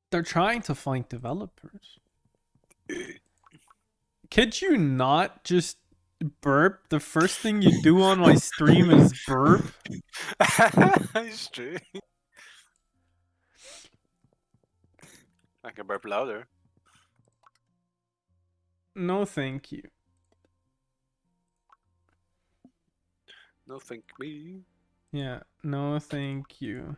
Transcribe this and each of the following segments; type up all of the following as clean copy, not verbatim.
They're trying to find developers. Could you not just burp? The first thing you do on my stream is burp. It's true. I can burp louder. No, thank you. No, thank me. Yeah, no, thank you.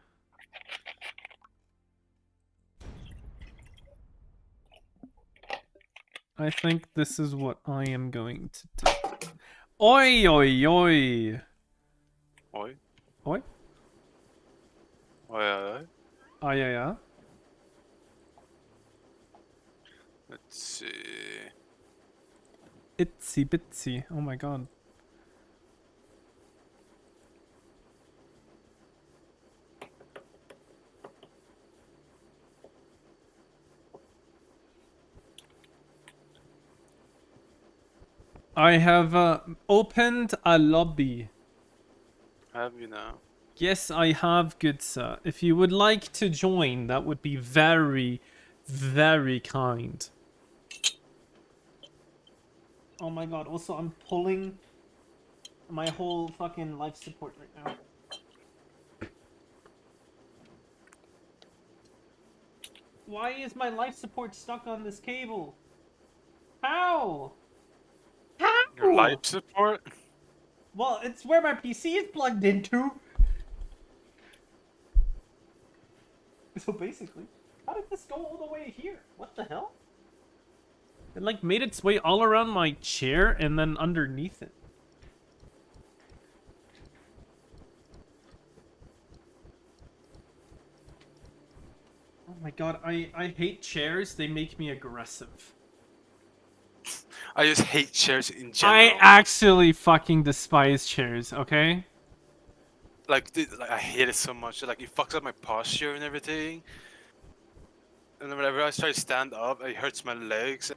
I think this is what I am going to do. Oi, oi, oi. Oi. Oi? Oi, oi, oi. Ah, yeah, yeah. Let's see. Itsy bitsy. Oh my god. I have opened a lobby. Have you now? Yes, I have, good sir. If you would like to join, that would be very, very kind. Oh my god, also I'm pulling my whole fucking life support right now. Why is my life support stuck on this cable? How? How? Your life support? Well, it's where my PC is plugged into. So basically, how did this go all the way here? What the hell? It like made its way all around my chair and then underneath it. Oh my god, I hate chairs. They make me aggressive. I just hate chairs in general. I actually fucking despise chairs, okay? Like, I hate it so much. Like, it fucks up my posture and everything. And then whenever I try to stand up, it hurts my legs.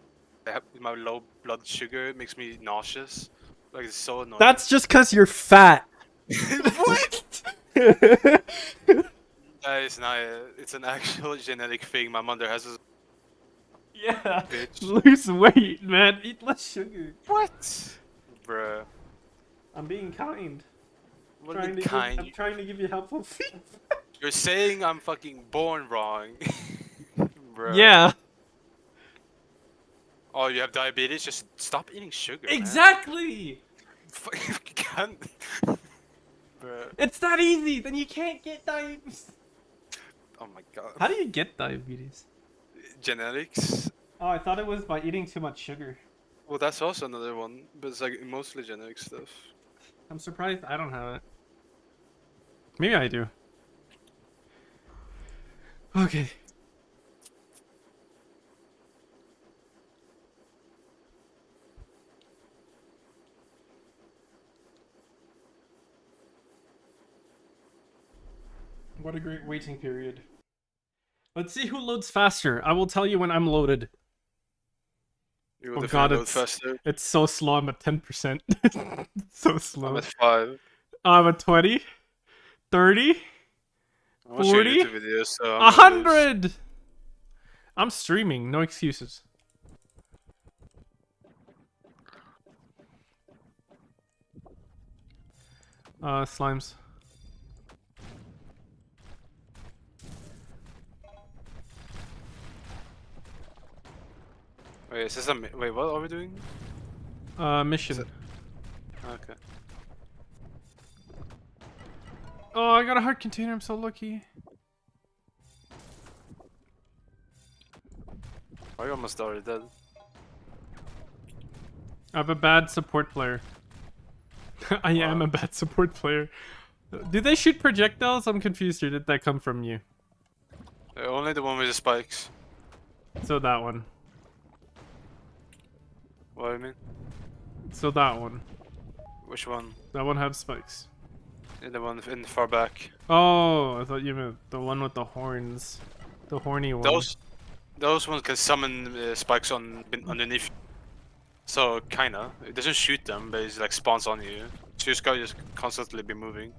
I have my low blood sugar. It makes me nauseous. Like, it's so annoying. That's just because you're fat. What? It's not. It's an actual genetic thing. My mother has a Yeah. bitch. Lose weight, man. Eat less sugar. What? Bruh. I'm being kind. What do you mean kind? I'm trying to give you helpful feedback. You're saying I'm fucking born wrong. Bruh. Yeah. Oh, you have diabetes? Just stop eating sugar. Exactly. Man. You can't. Bruh. It's that easy. Then you can't get diabetes. Oh my god. How do you get diabetes? Genetics? Oh, I thought it was by eating too much sugar. Well, that's also another one, but it's like mostly genetic stuff. I'm surprised I don't have it. Maybe I do. Okay. What a great waiting period. Let's see who loads faster. I will tell you when I'm loaded. You will Oh god, load faster. it's so slow. I'm at 10%. So slow. I'm at 5. I'm at 20, 30, I'm watching 40, YouTube videos, so 100. I'm streaming. No excuses. Slimes. Wait, is this a wait? What are we doing? Mission. Okay. Oh, I got a heart container. I'm so lucky. Are you almost already dead? I have a bad support player. I am a bad support player. Do they shoot projectiles? I'm confused. Or did that come from you? Only the one with the spikes. So that one. What do you mean? So that one. Which one? That one has spikes. The one in the far back. Oh, I thought you meant the one with the horns. The horny one. Those ones can summon spikes on underneath. So kinda, it doesn't shoot them, but it like spawns on you. So you just gotta constantly be moving.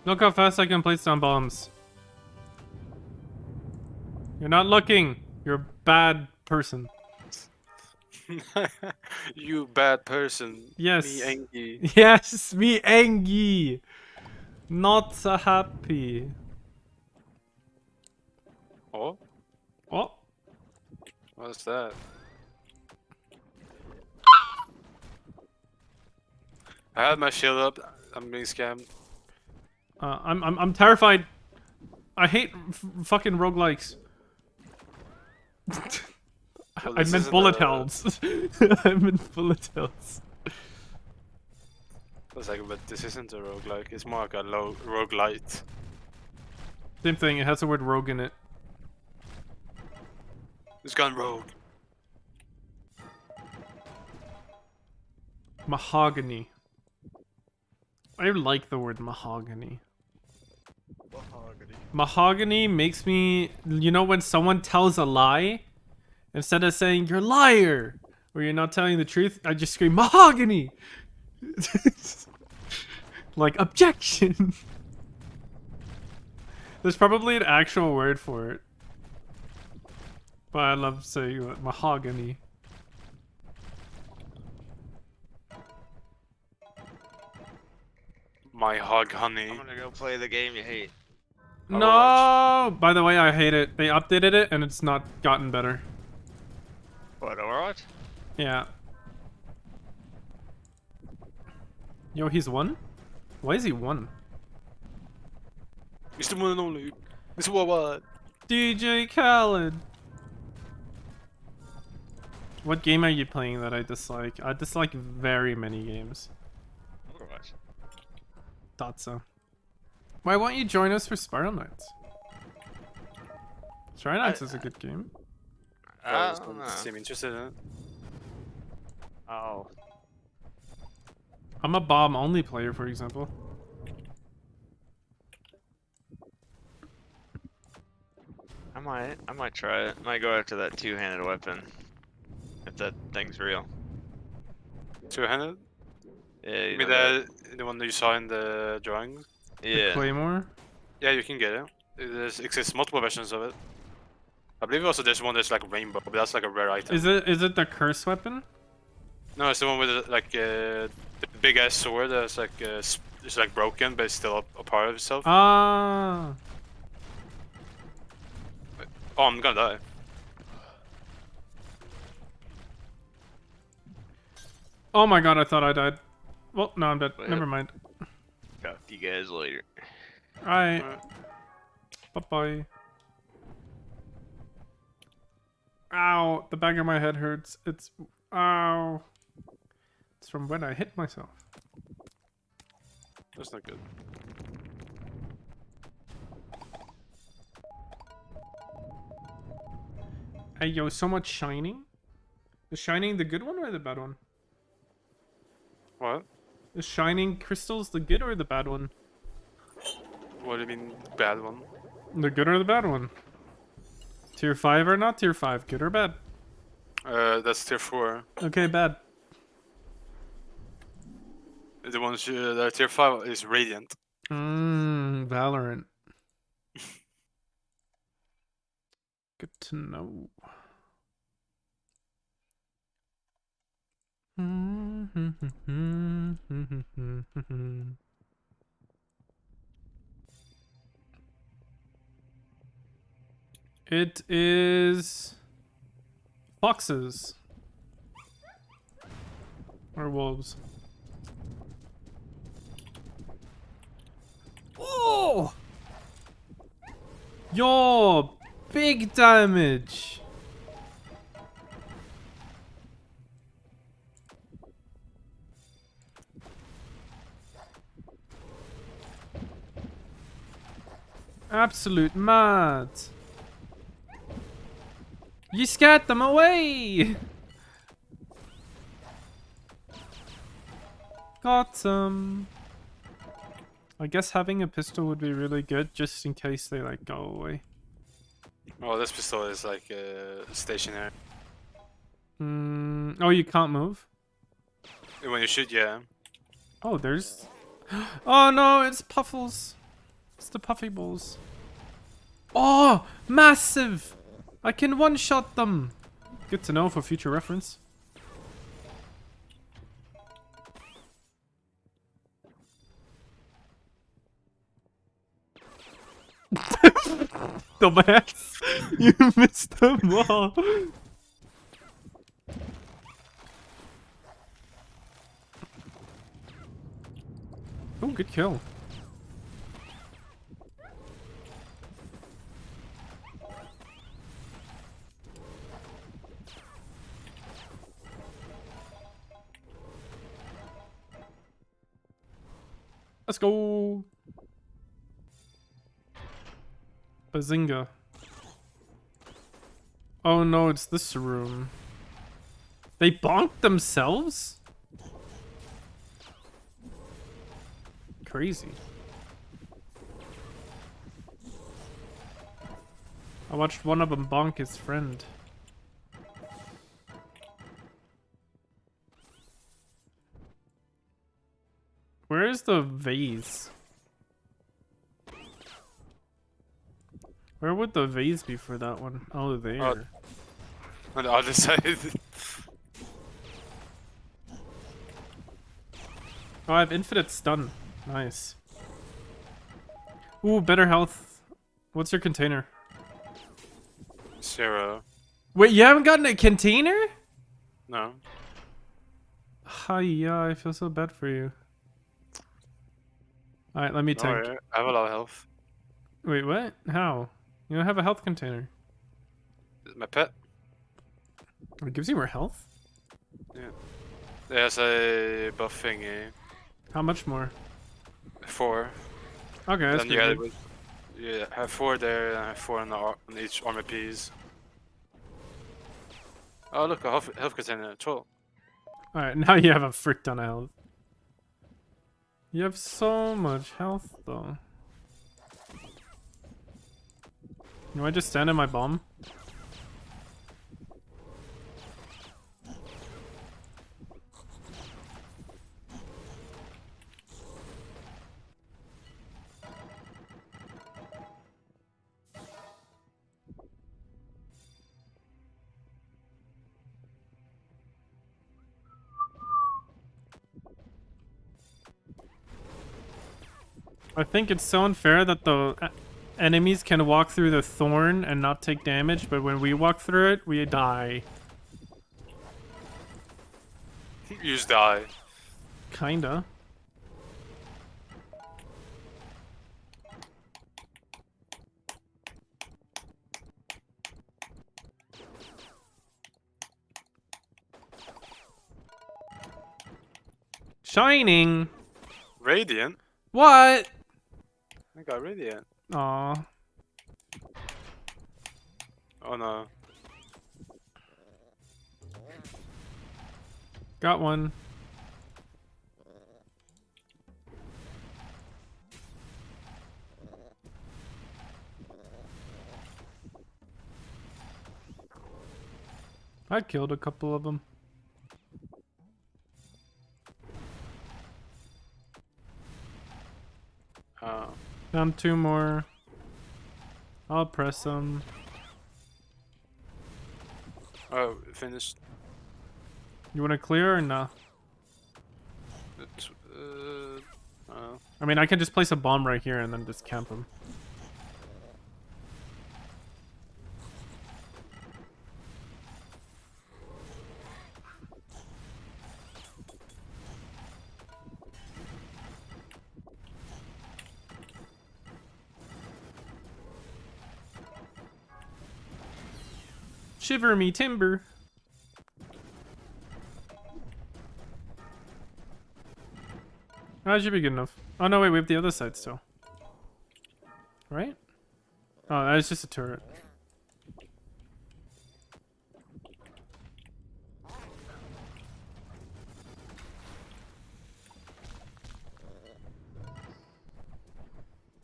Look how fast I can place down bombs. You're not looking. You're a bad person. You bad person. Yes. Me angry. Yes, me angry. Not so happy. Oh, Oh. what's that? I had my shield up. I'm being scammed. I'm terrified. I hate fucking roguelikes. Well, I this meant isn't bullet a- hells. I meant bullet hells. I was like, but this isn't a roguelike. It's more like a low roguelite. Same thing. It has the word rogue in it. It's gone rogue. Mahogany. I like the word mahogany. Mahogany makes me, you know, when someone tells a lie, instead of saying you're a liar or you're not telling the truth, I just scream mahogany. Like objection. There's probably an actual word for it, but I love saying that, mahogany. My hog honey. I'm gonna go play the game you hate. No! By the way, I hate it. They updated it and it's not gotten better. What, Overwatch? Yeah. Yo, he's won? Why is he won? It's the one and only. It's what? DJ Khaled! What game are you playing that I dislike? I dislike very many games. Overwatch. Thought so. Why won't you join us for Spiral Nights? Spiral Nights is a good game. I Don't don't know. seem interested in it. Oh. I'm a bomb only player, for example. I might try it. Might go after that two-handed weapon. If that thing's real. Two-handed? Yeah, You you mean know the one that you saw in the drawings? that- yeah. Claymore? Yeah, you can get it. There exists multiple versions of it. I believe also there's one that's like rainbow, but that's like a rare item. Is it the curse weapon? No, it's the one with like the big ass sword that's like it's like broken, but it's still a part of itself. Ah. Oh, I'm gonna die. Oh my god, I thought I died. Well, no, I'm dead. Well, Never mind. Talk to you guys later. Alright. Alright. Bye-bye. Ow, the back of my head hurts. It's... Ow. It's from when I hit myself. That's not good. Hey, yo, so much shining? Is shining the good one or the bad one? What? Is shining crystals the good or the bad one? What do you mean bad one? The good or the bad one? Tier 5 or not tier 5? Good or bad? That's tier 4. Okay, bad. The ones that are tier 5 is radiant. Valorant. Good to know. It is foxes or wolves. Oh! Yo, big damage. Absolute mad. You scared them away. Got them. I guess having a pistol would be really good just in case they like go away. Oh, this pistol is like stationary. Oh, you can't move? When you shoot, yeah. Oh, there's... Oh no, it's Puffles. It's the puffy balls. Oh, massive! I can one-shot them. Good to know for future reference. Dumbass! You missed them all. Oh, good kill. Let's go. Bazinga. Oh no, it's this room. They bonked themselves? Crazy. I watched one of them bonk his friend. Where is the vase? Where would the vase be for that one? Oh, there. On the other side. Oh, I have infinite stun. Nice. Ooh, better health. What's your container? 0. Wait, you haven't gotten a container? No. Hiya, I feel so bad for you. Alright, let me No, tank. yeah, I have a lot of health. Wait, what? How? You don't have a health container. This is my pet. It gives you more health? Yeah. There's a buff thingy. How much more? 4. Okay, that's Then you good. add it. Yeah, I have 4 there, and I have 4 on each armor piece. Oh look, a health container, 12. Alright, now you have a frick ton of health. You have so much health, though. Do I just stand in my bomb? I think it's so unfair that the enemies can walk through the thorn and not take damage, but when we walk through it, we die. You just die. Kinda. Shining! Radiant? What? I got Radiant. Aw. Oh no. Got one. I killed a couple of them. Found 2 more. I'll press them. Oh, finished. You want to clear or no? I mean, I can just place a bomb right here and then just camp them. Shiver me timber. That should be good enough. Oh no, wait, we have the other side still. Right? Oh, that is just a turret.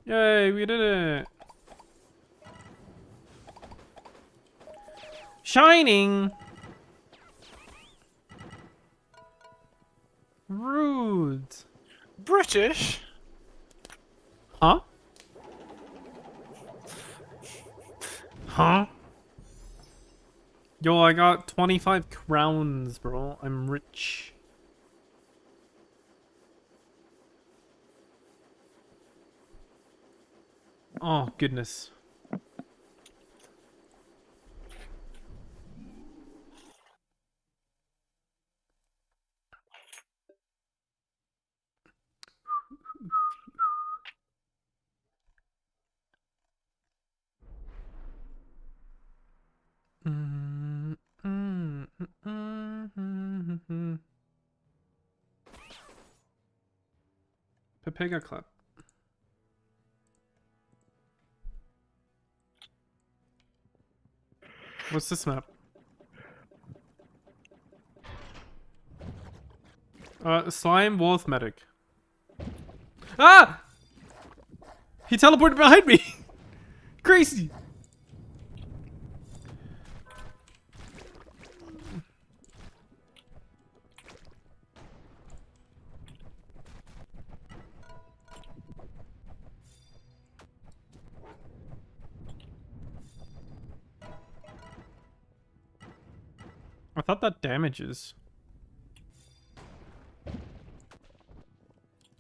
Yay, we did it! Shining! Rude. British? Huh? Huh? Yo, I got 25 crowns, bro. I'm rich. Oh, goodness. Pepega clap. What's this map? Slime Wolf Medic. Ah! He teleported behind me! Crazy! I thought that damages.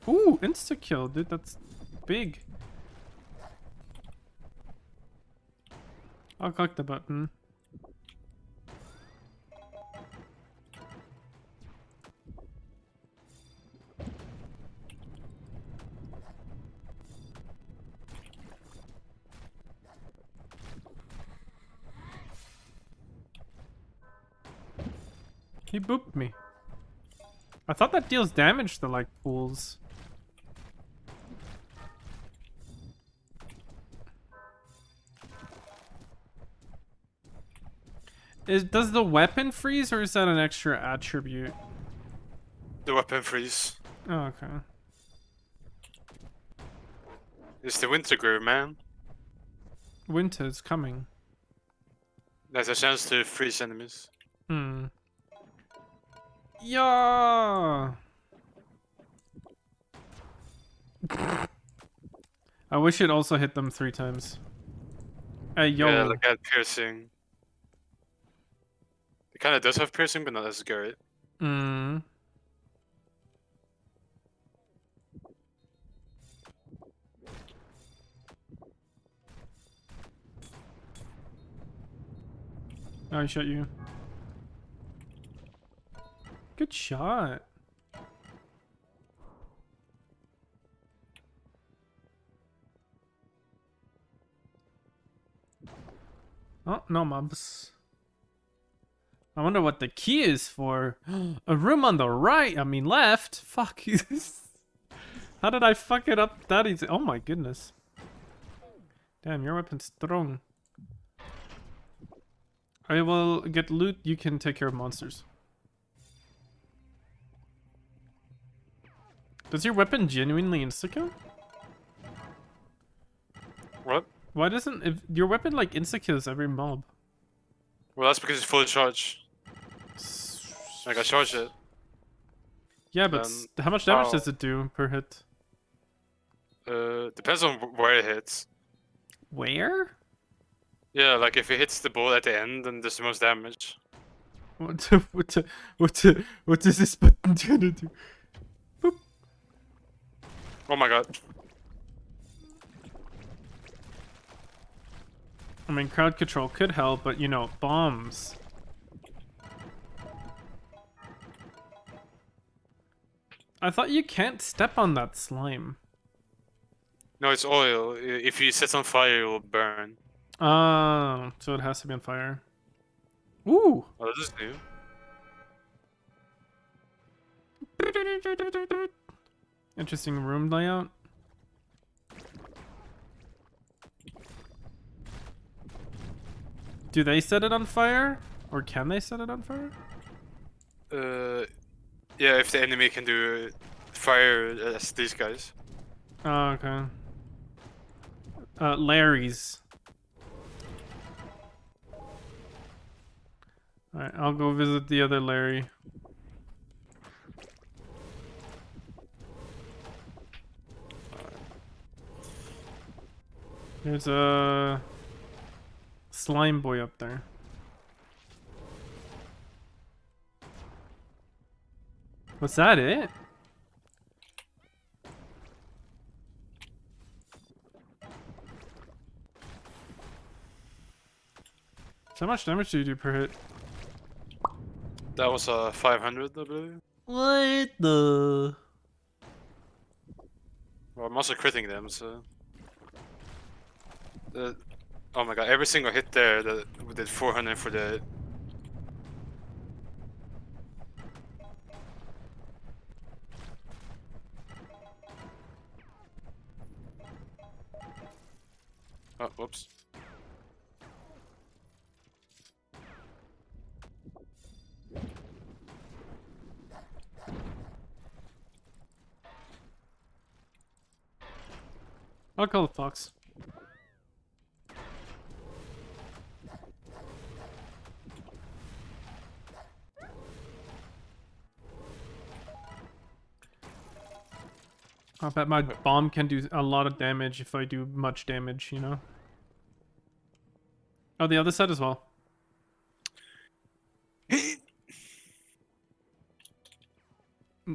Ooh, insta-kill, dude, that's big. I'll click the button. He booped me. I thought that deals damage to, like, pools. Does the weapon freeze, or is that an extra attribute? The weapon freeze. Oh, okay. It's the winter groove, man. Winter's coming. There's a chance to freeze enemies. Hmm. Yeah. I wish it also hit them 3 times. Hey, yo. Yeah, like that piercing. It kind of does have piercing, but not as good. Hmm. Oh, I shot you. Good shot. Oh, no mobs. I wonder what the key is for. A room on the right. I mean, left. Fuck. How did I fuck it up that easy? Oh my goodness. Damn, your weapon's strong. I will get loot. You can take care of monsters. Does your weapon genuinely insta-kill? What? Why doesn't... If your weapon, like, insta-kills every mob? Well, that's because it's full charge. Like, I charged it. Yeah, but how much damage does it do per hit? Depends on where it hits. Where? Yeah, like if it hits the ball at the end, then there's the most damage. What is this button gonna do? Boop. Oh my god. I mean, crowd control could help, but you know, bombs. I thought you can't step on that slime. No, it's oil. If you set on fire, it will burn. Oh, so it has to be on fire. Ooh! Oh, this is new. Interesting room layout. Do they set it on fire? Or can they set it on fire? Yeah, if the enemy can do fire as these guys. Oh, okay. Larry's. Alright, I'll go visit the other Larry. There's a slime boy up there. What's that, it? So how much damage do you do per hit? That was 500, I believe. What the? Well, I'm also critting them, so. Oh my god, every single hit there that we did 400 for the. Oh, whoops. I'll call the fox. I bet my bomb can do a lot of damage if I do much damage, you know? Oh, the other side as well.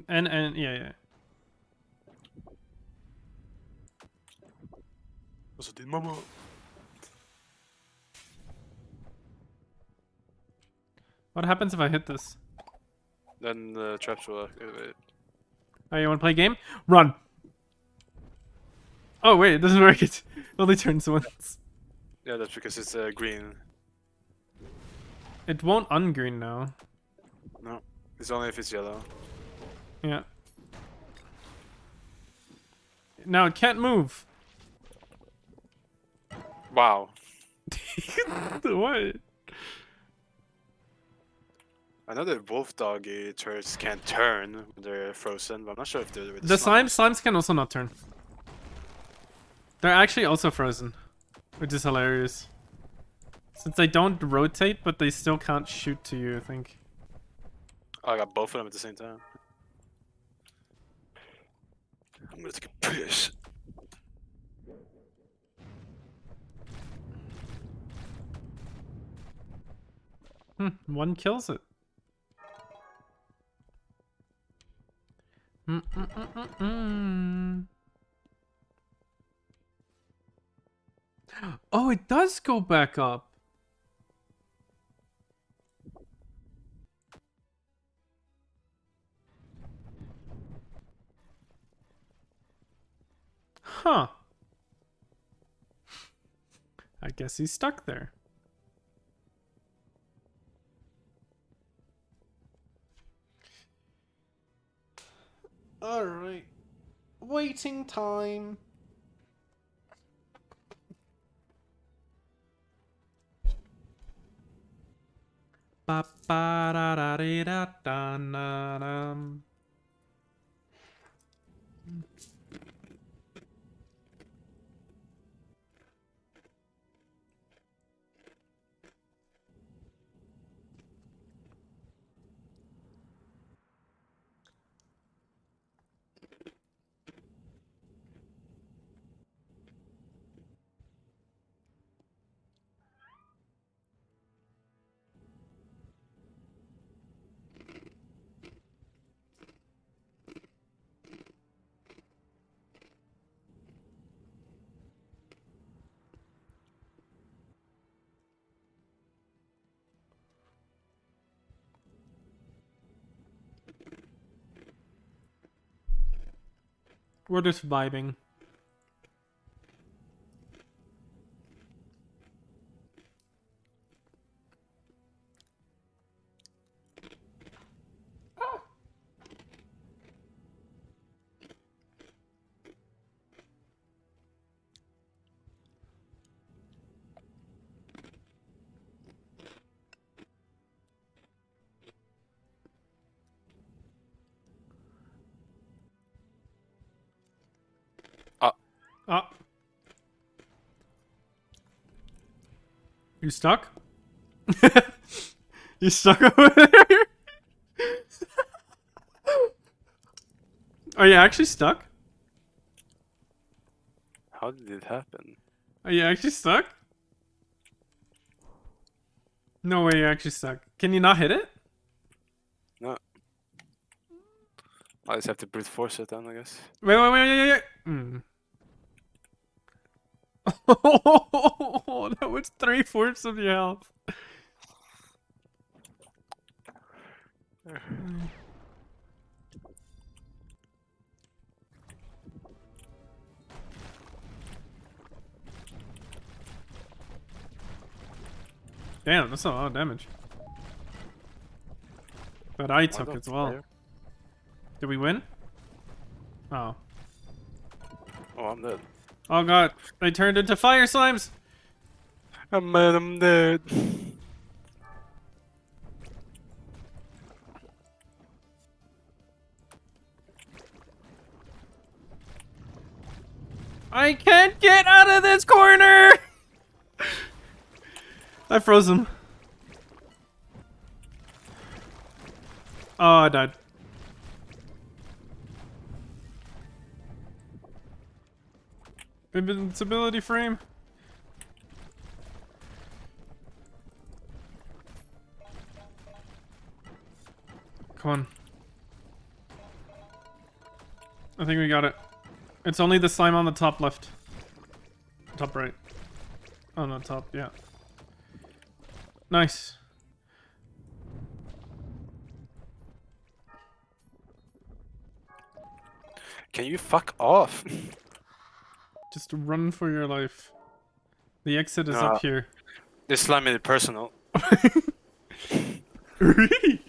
And yeah. Also did mama. What happens if I hit this? Then the traps will activate. Oh, you wanna play a game? Run! Oh wait, it doesn't work. It only turns once. Yeah, that's because it's green. It won't ungreen now. No, it's only if it's yellow. Yeah. Now it can't move. Wow. What? I know that wolf doggy turrets can't turn when they're frozen, but I'm not sure if they're with The slimes can also not turn. They're actually also frozen, which is hilarious. Since they don't rotate, but they still can't shoot to you, I think. Oh, I got both of them at the same time. I'm gonna take a piss. One kills it. Oh, it does go back up. Huh. I guess he's stuck there. Alright. Waiting time. Ba ba da da dee da da na dum. We're just vibing. Ah. You stuck? You stuck over there? Are you actually stuck? How did it happen? Are you actually stuck? No way, you actually suck. Can you not hit it? No. I just have to brute force it then, I guess. Wait. Oh, that was 3/4 of your health. Damn, that's a lot of damage. But I took got as well. fire. Did we win? Oh. Oh, I'm dead. Oh god, they turned into fire slimes! I'm dead. I can't get out of this corner! I froze him. Oh, I died. Invincibility frame. Come on. I think we got it. It's only the slime on the top left. Top right. On the top, yeah. Nice. Can you fuck off? Just run for your life. The exit is Nah. up here. This slime made it personal. Really?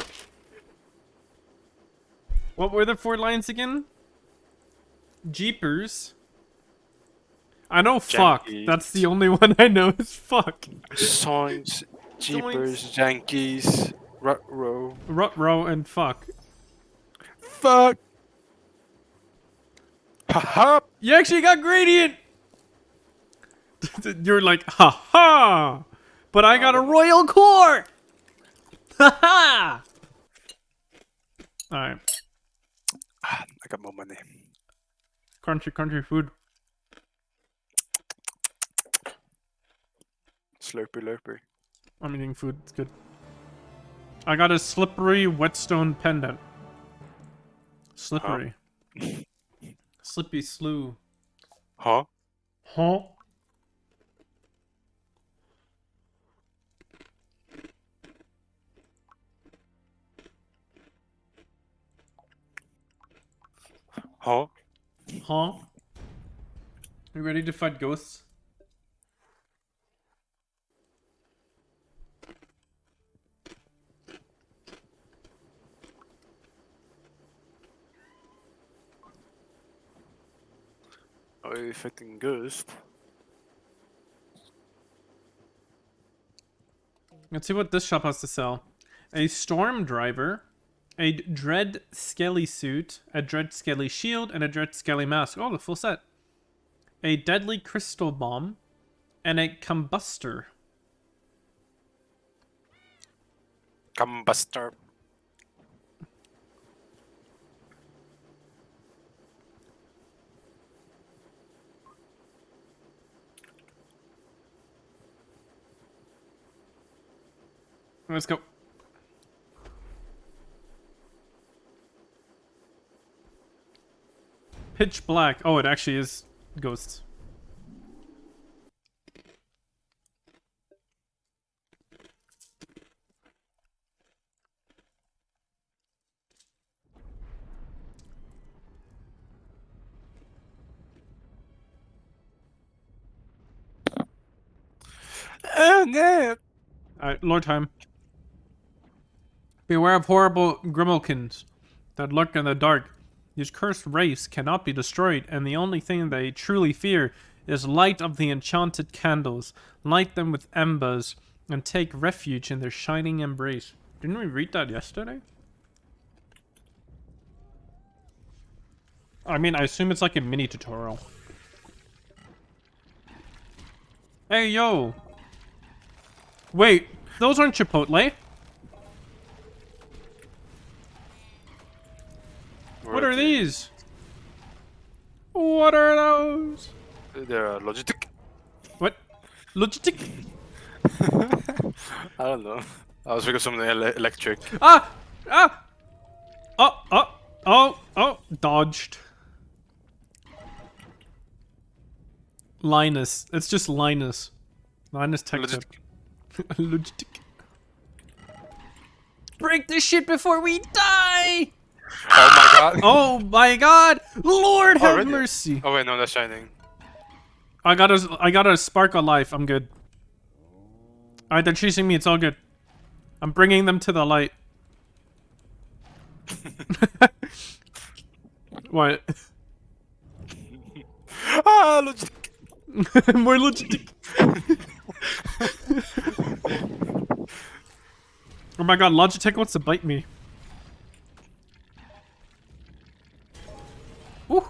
What were the 4 lines again? Jeepers. I know fuck. Jankies. That's the only one I know is fuck. Soins, Jeepers, Yankees, Rut-row. Rut-row and fuck. Fuck! Haha! You actually got gradient! You're like, ha. But I got a royal core! Ha. Alright. I got more money. Crunchy food. Slurpy lurpy. I'm eating food. It's good. I got a slippery whetstone pendant. Slippery. Slippy slew. Huh? Huh? Huh? Huh? You ready to fight ghosts? Are you fighting ghost? Let's see what this shop has to sell. A storm driver, a dread skelly suit, a dread skelly shield, and a dread skelly mask. Oh, the full set. A deadly crystal bomb, and a combustor. Combustor. Let's go. Pitch black. Oh, it actually is ghosts. Oh no! Alright, Lord time. Beware of horrible grimalkins that lurk in the dark. This cursed race cannot be destroyed, and the only thing they truly fear is light of the enchanted candles. Light them with embers, and take refuge in their shining embrace. Didn't we read that yesterday? I mean, I assume it's like a mini tutorial. Hey, yo! Wait, those aren't Chipotle. What are these? What are those? They're Logitech. What? Logitech? I don't know. I was thinking of something electric. Ah! Ah! Oh, oh, oh, oh, dodged. Linus. It's just Linus. Linus Tech Tip. Logistic. Break this shit before we die! Oh my god. Oh my god! Lord have really? mercy. Oh wait, no, that's shining. I got a spark of life. I'm good. Alright, they're chasing me. It's all good. I'm bringing them to the light. What? Ah, logistic. More logistic. Oh my god, Logitech wants to bite me. Ooh.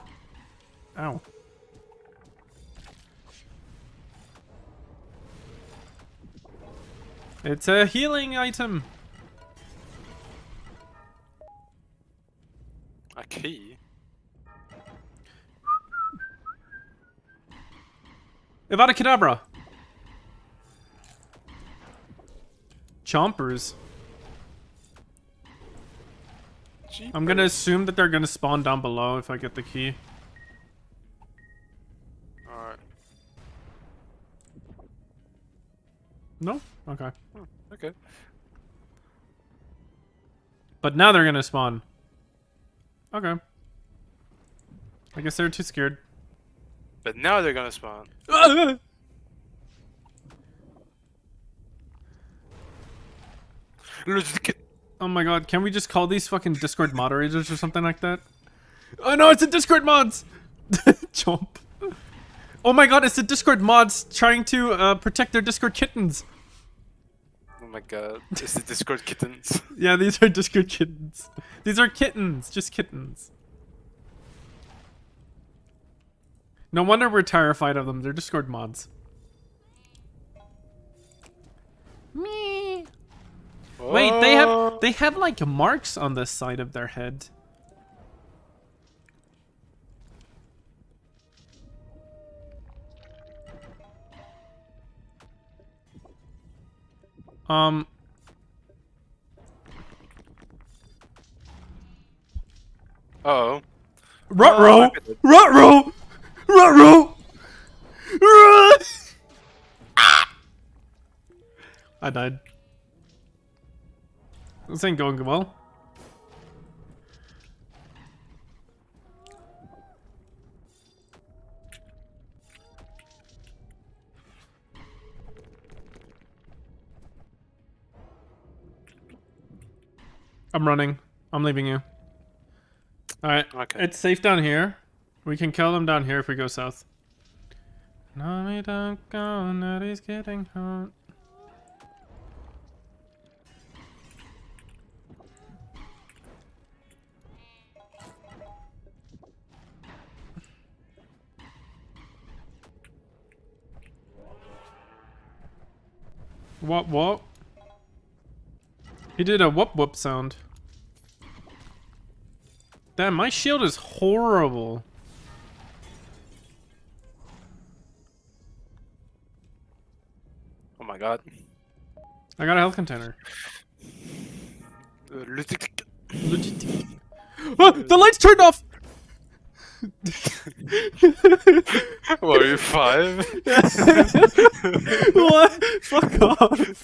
Ow. It's a healing item. A key? Avada Kedavra. Chompers. I'm gonna assume that they're gonna spawn down below if I get the key. Alright. No? Okay. Okay. But now they're gonna spawn. Okay. I guess they're too scared. But now they're gonna spawn. Logistic. Oh my god, can we just call these fucking Discord moderators or something like that? Oh no, it's a Discord mods! Chomp. Oh my god, it's the Discord mods trying to protect their Discord kittens. Oh my god. It's the Discord kittens. Yeah, these are Discord kittens. These are kittens, just kittens. No wonder we're terrified of them. They're Discord mods. Me. Wait, they have like marks on the side of their head. Uh-oh. Ruh-roh! Ruh-roh! Ruh-roh! I died. This ain't going well. I'm running. I'm leaving you. Alright. Okay. It's safe down here. We can kill them down here if we go south. No, we don't go, now he's getting hot. What? He did a whoop whoop sound. Damn, my shield is horrible. Oh my god. I got a health container. Logistic. Legit. Ah, the lights turned off! What, are you 5? What? Fuck off.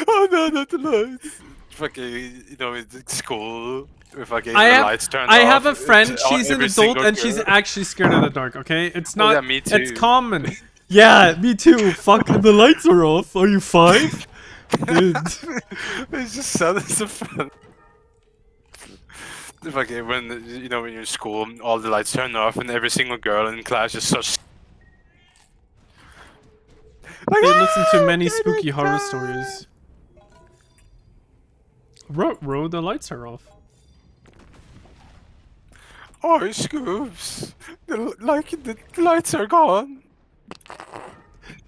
Oh no, not the lights. Fucking, you know, in school, with fucking the I lights turned I off. have a friend, she's an Every adult single and she's girl. actually scared of the dark, okay? It's not, yeah, me too. it's common. Yeah, me too. Fuck, the lights are off. Are you 5? Dude. It's just sad as a fun. Fucking when, you know, when you're in school, all the lights turn off and every single girl in class is such... They listen to many spooky horror stories. Bro, the lights are off. Oh, Scoops! The lights are gone!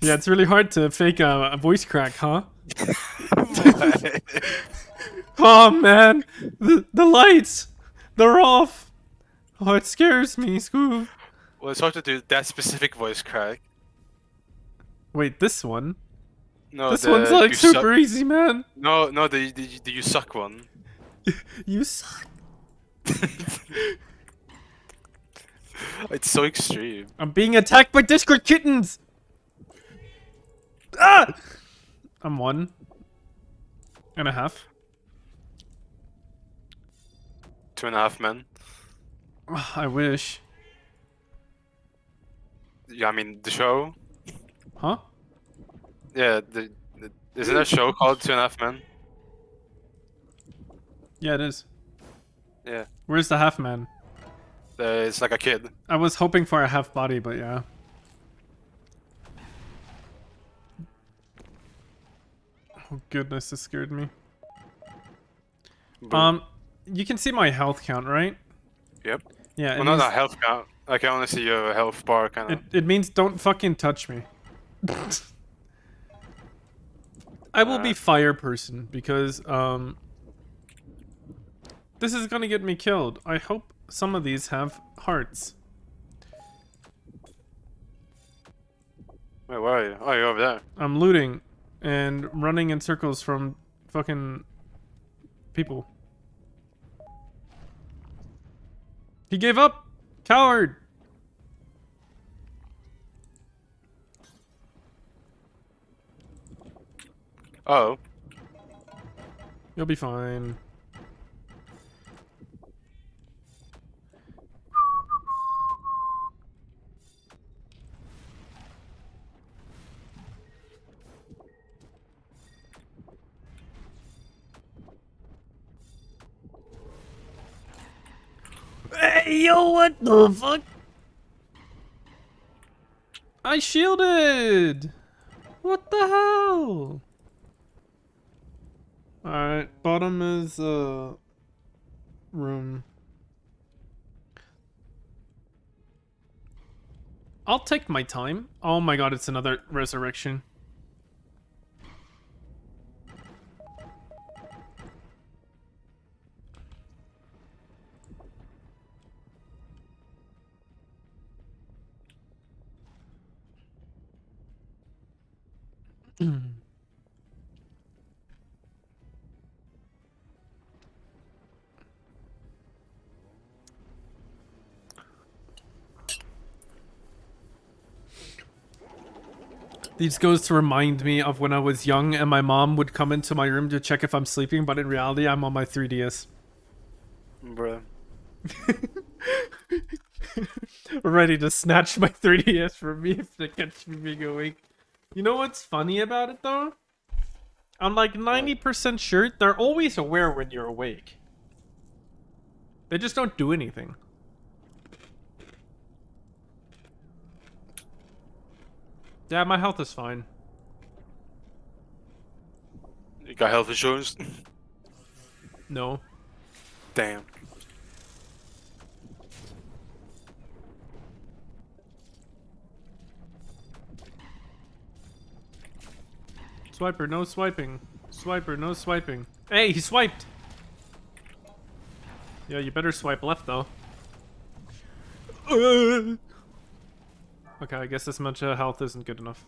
Yeah, it's really hard to fake a voice crack, huh? Oh man, the lights, they're off. Oh, it scares me, Scoob. Well, it's hard to do that specific voice crack. Wait, this one? No, This one's like you super easy, man. No, no, the you suck one. You suck. It's so extreme. I'm being attacked by Discord kittens. Ah! I'm 1.5. 2.5 men. I wish. Yeah, I mean the show. Huh? Yeah, isn't there a show called 2.5 Men? Yeah, it is. Yeah, Where's the half man? it's like a kid. I was hoping for a half body, but yeah. Oh goodness, this scared me. Boom. You can see my health count, right? Yep. Yeah. Well, not a health count. I can only see your health bar, kind of. It means don't fucking touch me. I will be fire person because this is gonna get me killed. I hope some of these have hearts. Wait, where are you? Oh, you're over there. I'm looting and running in circles from fucking people. He gave up! Coward! Oh. You'll be fine. Hey, yo, what the fuck? I shielded! What the hell? Alright, bottom is, room. I'll take my time. Oh my god, it's another resurrection. These goes to remind me of when I was young and my mom would come into my room to check if I'm sleeping, but in reality I'm on my 3DS. Bruh. Ready to snatch my 3DS from me if they catch me being awake. You know what's funny about it though? I'm like 90% sure they're always aware when you're awake. They just don't do anything. Yeah, my health is fine. You got health insurance? No. Damn. Swiper, no swiping. Swiper, no swiping. Hey, he swiped! Yeah, you better swipe left though. Okay, I guess this much health isn't good enough.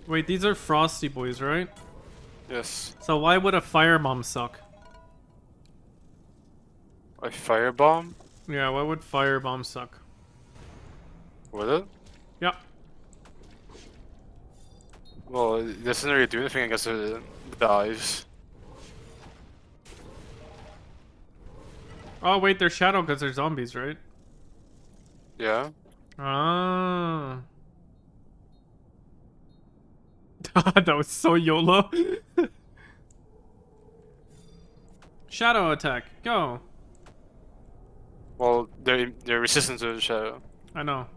Wait, these are frosty boys, right? Yes. So why would a firebomb suck? A firebomb? Yeah, why would firebomb suck? Would it? Yeah. Well, it doesn't really do anything against the dives. Oh wait, they're shadow because they're zombies, right? Yeah. Ah. That was so YOLO. Shadow attack, go. Well, they're resistant to the shadow. I know.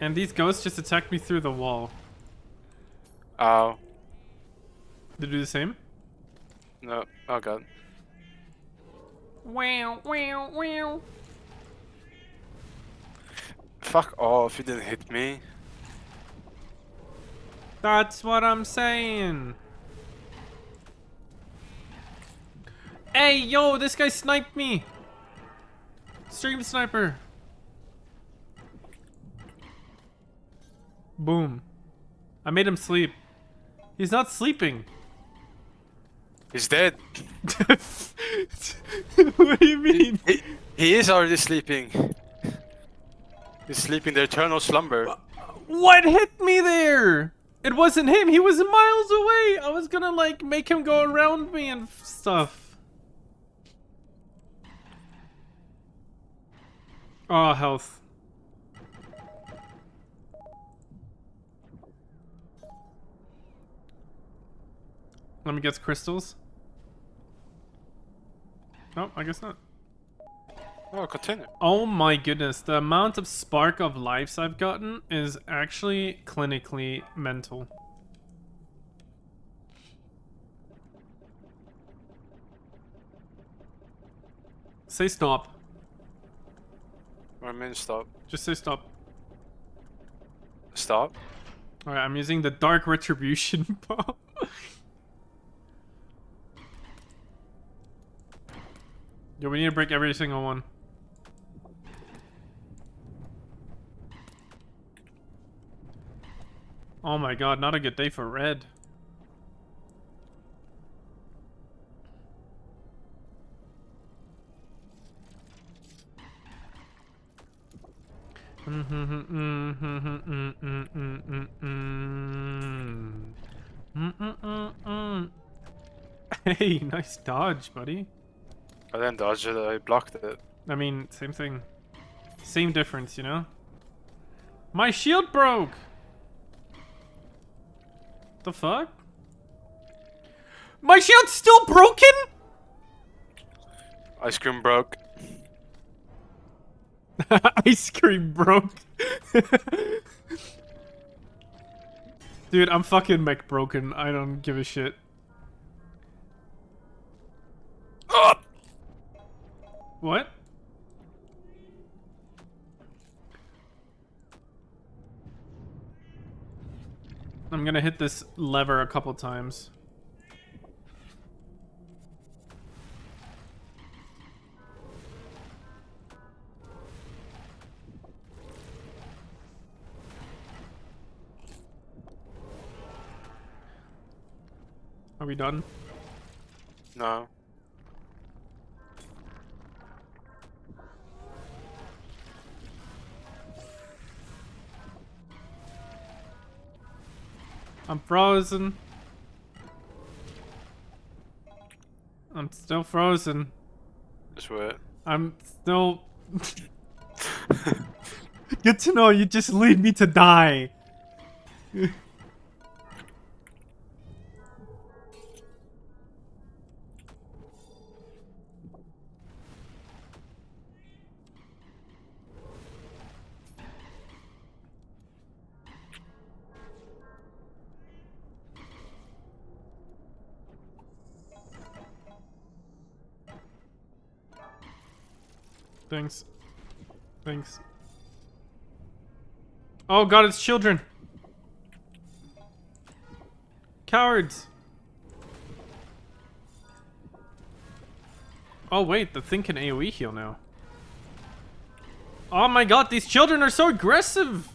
And these ghosts just attacked me through the wall. Ow. They do the same? No. Oh god. Wow, wow, wow. Fuck off, you didn't hit me. That's what I'm saying. Hey, yo, this guy sniped me. Stream sniper. Boom. I made him sleep. He's not sleeping. He's dead. What do you mean? He is already sleeping. He's sleeping the eternal slumber. What hit me there? It wasn't him. He was miles away. I was gonna like make him go around me and stuff. Oh, health. Let me guess, crystals? Oh, I guess not. Oh, continue. Oh my goodness, the amount of spark of lives I've gotten is actually clinically mental. Say stop. What I mean, stop. Just say stop. Stop. Alright, I'm using the dark retribution bomb. Yo, we need to break every single one. Oh my god, not a good day for red. Hey, nice dodge, buddy. I didn't dodge it, I blocked it. I mean, same thing. Same difference, you know? My shield broke! The fuck? My shield's still broken?! Ice cream broke. Ice cream broke. Dude, I'm fucking mech broken. I don't give a shit. What? I'm gonna hit this lever a couple times. Are we done? No. I'm frozen. I'm still frozen. Just wait. I'm still... Good to know, you just leave me to die. Thanks. Thanks. Oh god, it's children. Cowards. Oh wait, the thing can AoE heal now. Oh my god, these children are so aggressive.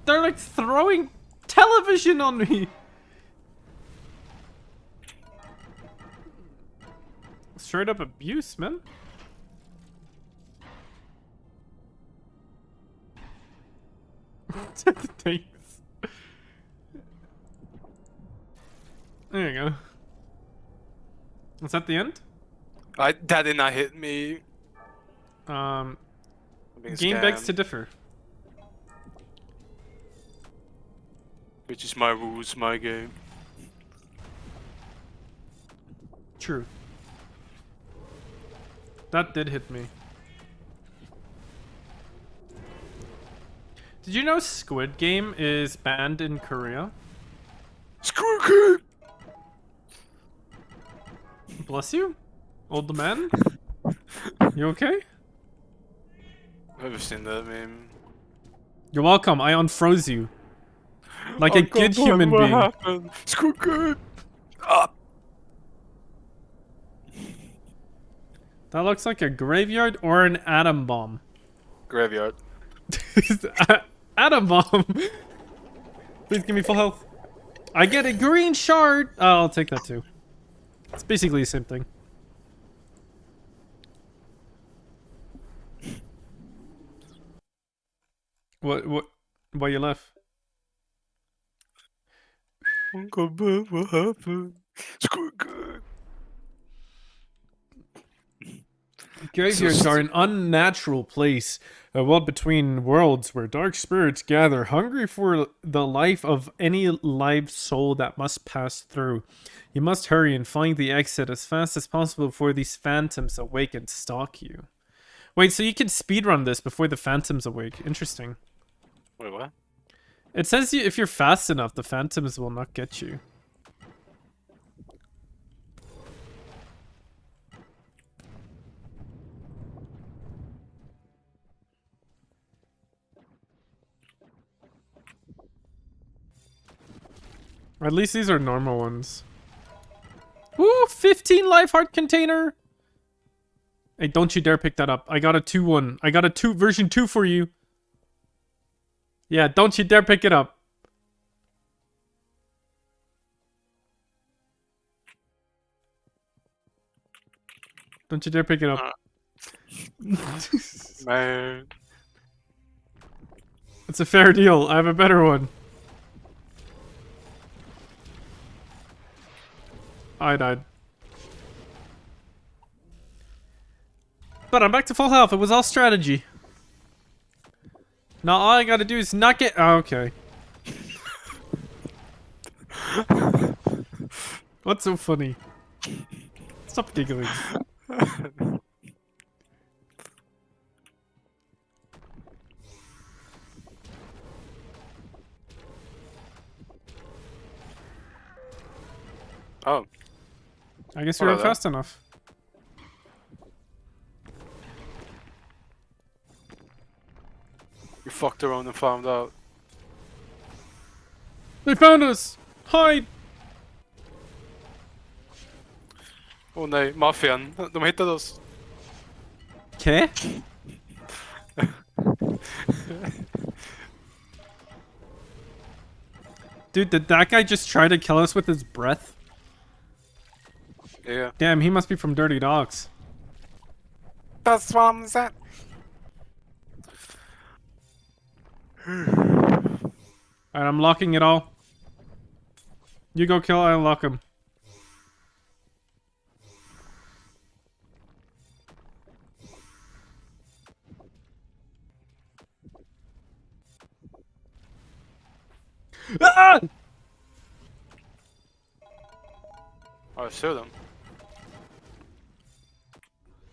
They're like throwing television on me. Straight up abuse, man. Thanks. There you go. Is that the end? That did not hit me. Game Being begs scammed, to differ. which is my rules, my game. True. That did hit me. Did you know Squid Game is banned in Korea? Screw it! Bless you, old man. You okay? I've never seen that meme. You're welcome. I unfroze you. Like a good human what being. happened? Screw it! Ah! That looks like a graveyard or an atom bomb. Graveyard. Atom bomb. Please give me full health. I get a green shard. Oh, I'll take that too. It's basically the same thing. Why you left? Uncle Ben, what happened? It's going good. Graveyards are an unnatural place, a world between worlds where dark spirits gather, hungry for the life of any live soul that must pass through. You must hurry and find the exit as fast as possible before these phantoms awake and stalk you. Wait, so you can speedrun this before the phantoms awake. Interesting. Wait, what? It says if you're fast enough, the phantoms will not get you. At least these are normal ones. Woo! 15 life heart container! Hey, don't you dare pick that up. I got a 2-1. I got a version 2 for you. Yeah, don't you dare pick it up. Don't you dare pick it up. Man. It's a fair deal. I have a better one. I died. But I'm back to full health. It was all strategy. Now all I gotta do is not get... Oh, okay. What's so funny? Stop giggling. Oh. I guess we were fast enough. You fucked around and found out. They found us! Hide! Åh nej, maffian. De hittade oss. Okay. Dude, did that guy just try to kill us with his breath? Yeah. Damn, he must be from Dirty Dogs. That's what I'm saying. Alright, I'm locking it all. You go kill, I'll lock him. Ah! Oh, I saw them.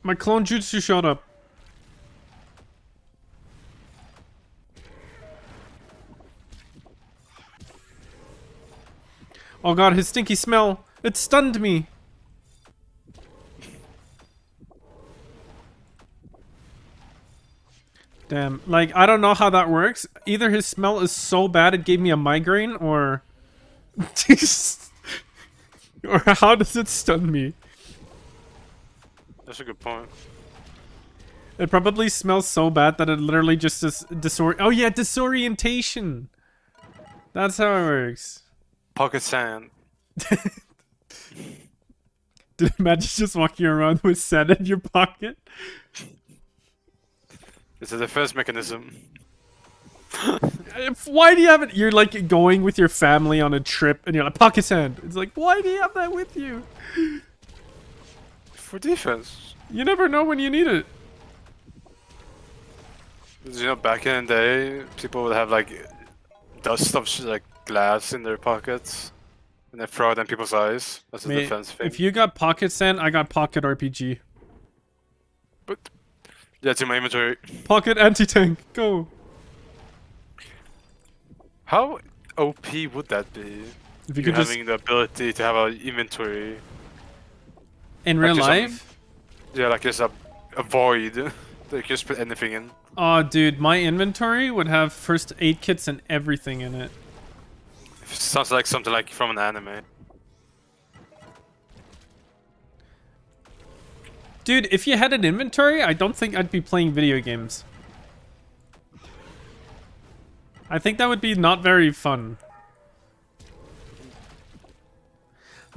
My clone jutsu showed up. Oh god, his stinky smell. It stunned me. Damn, like, I don't know how that works. Either his smell is so bad it gave me a migraine, or... or how does it stun me? That's a good point. It probably smells so bad that it literally just is Oh yeah, disorientation! That's how it works. Pocket sand. Dude, imagine just walking around with sand in your pocket. It's a defense mechanism. Why do you have it? You're like going with your family on a trip and you're like, pocket sand. It's like, why do you have that with you? For defense. You never know when you need it. You know, back in the day, people would have like dust of like glass in their pockets and they throw it in people's eyes. That's a defense thing. If you got pocket sand, I got pocket RPG. But yeah, it's in my inventory. Pocket anti-tank, go. How OP would that be? If you You could having the ability to have an inventory. in real just life? Yeah, like just a void that you can just put anything in. Oh, dude, my inventory would have first aid kits and everything in it. Sounds like something like from an anime. Dude, if you had an inventory, I don't think I'd be playing video games. I think that would be not very fun.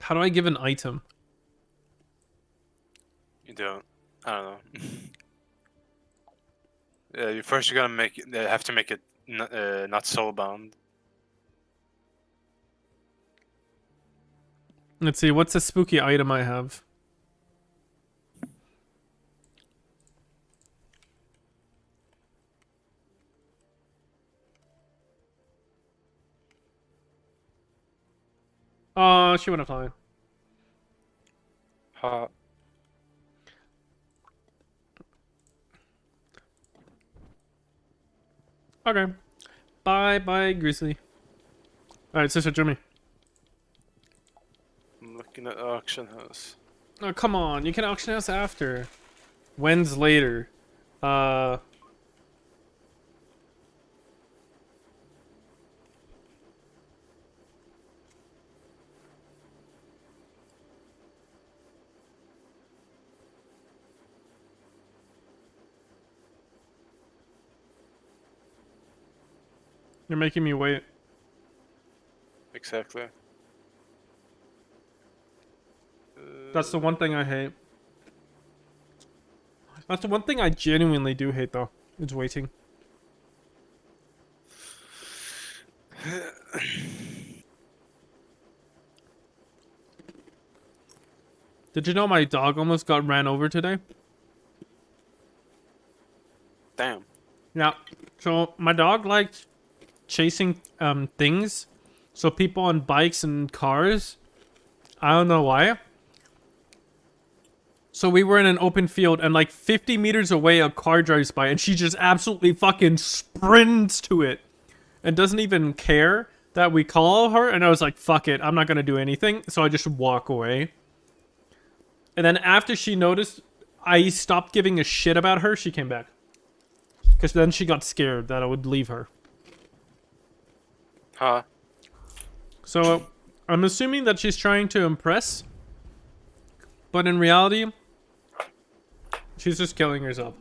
How do I give an item? You don't. I don't know. Yeah, you first you gotta make it. Have to make it not soulbound. Let's see, what's a spooky item I have? Oh, she went flying. Hot. Okay. Bye, Grizzly. Alright, Sister Jimmy. I'm looking at auction house. Oh, come on. You can auction house after. When's later? You're making me wait. Exactly. That's the one thing I hate. That's the one thing I genuinely do hate, though. Is waiting. Did you know my dog almost got ran over today? Damn. Yeah. So my dog likes chasing things. So people on bikes and cars. I don't know why. So we were in an open field and like 50 meters away a car drives by and she just absolutely fucking sprints to it. And doesn't even care that we call her. And I was like, fuck it, I'm not gonna do anything. So I just walk away. And then after she noticed I stopped giving a shit about her, she came back. Because then she got scared that I would leave her. Huh. So I'm assuming that she's trying to impress. But in reality, she's just killing herself.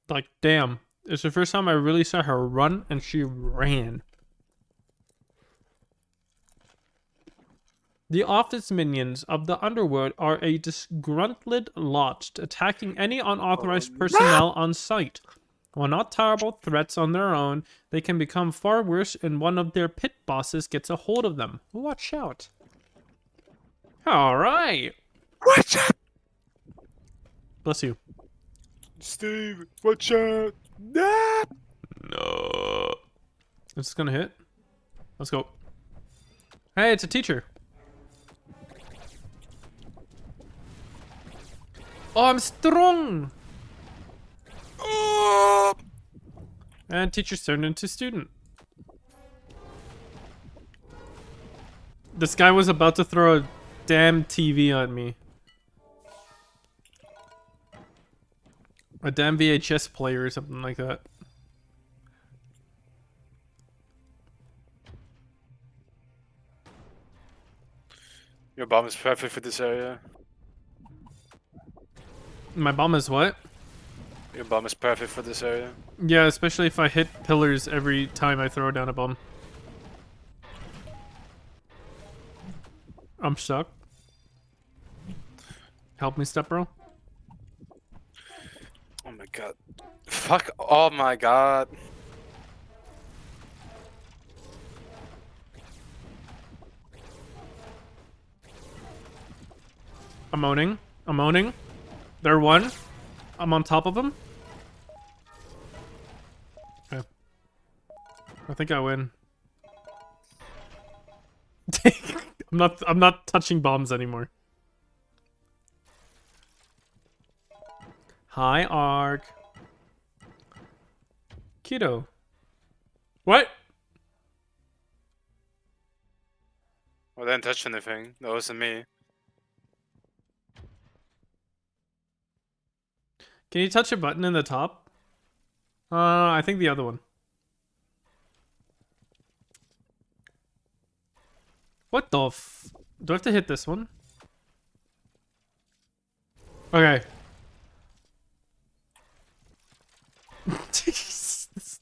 Like, damn. It's the first time I really saw her run and she ran. The office minions of the underworld are a disgruntled lot attacking any unauthorized personnel on site. While not terrible threats on their own, they can become far worse when one of their pit bosses gets a hold of them. Watch out. Alright. Watch out, Bless you. Steve. Watch out. Nah. No. Is this gonna hit? Let's go. Hey, it's a teacher. Oh, I'm strong. Oh. And teacher's turned into student. This guy was about to throw a damn TV at me. A damn VHS player or something like that. Your bomb is perfect for this area. My bomb is what? Your bomb is perfect for this area. Yeah, especially if I hit pillars every time I throw down a bomb. I'm stuck. Help me, step bro. Oh my god. Fuck. Oh my god. I'm owning. I'm owning. They're one. I'm on top of them. Okay. I think I win. I'm not touching bombs anymore. Hi, Ark. Kiddo. What? Well, I didn't touch anything. That wasn't me. Can you touch a button in the top? I think the other one. What the f... Do I have to hit this one? Okay.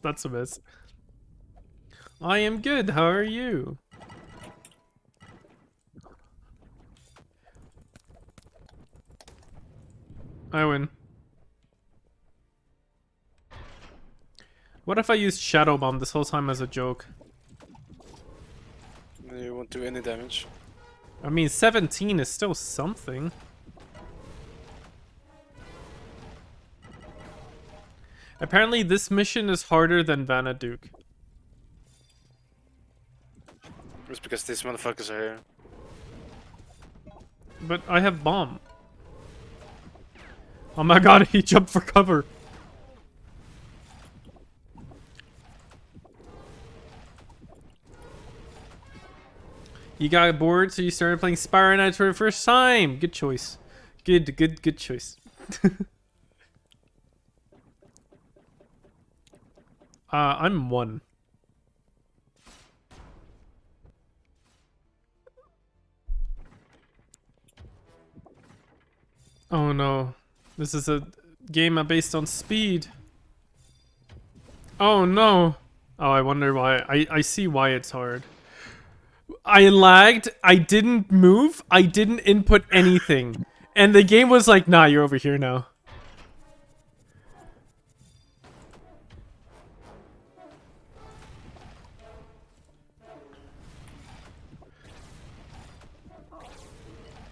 That's a miss. I am good. How are you? I win. What if I used Shadow Bomb this whole time as a joke? You won't do any damage. I mean, 17 is still something. Apparently, this mission is harder than Vanaduke. It's because these motherfuckers are here. But I have bomb. Oh my god, he jumped for cover. You got bored, so you started playing Spyro Knights for the first time. Good choice. Good choice. I'm 1. Oh no. This is a game based on speed. Oh no. Oh, I wonder why. I see why it's hard. I lagged. I didn't move. I didn't input anything. And the game was like, nah, you're over here now.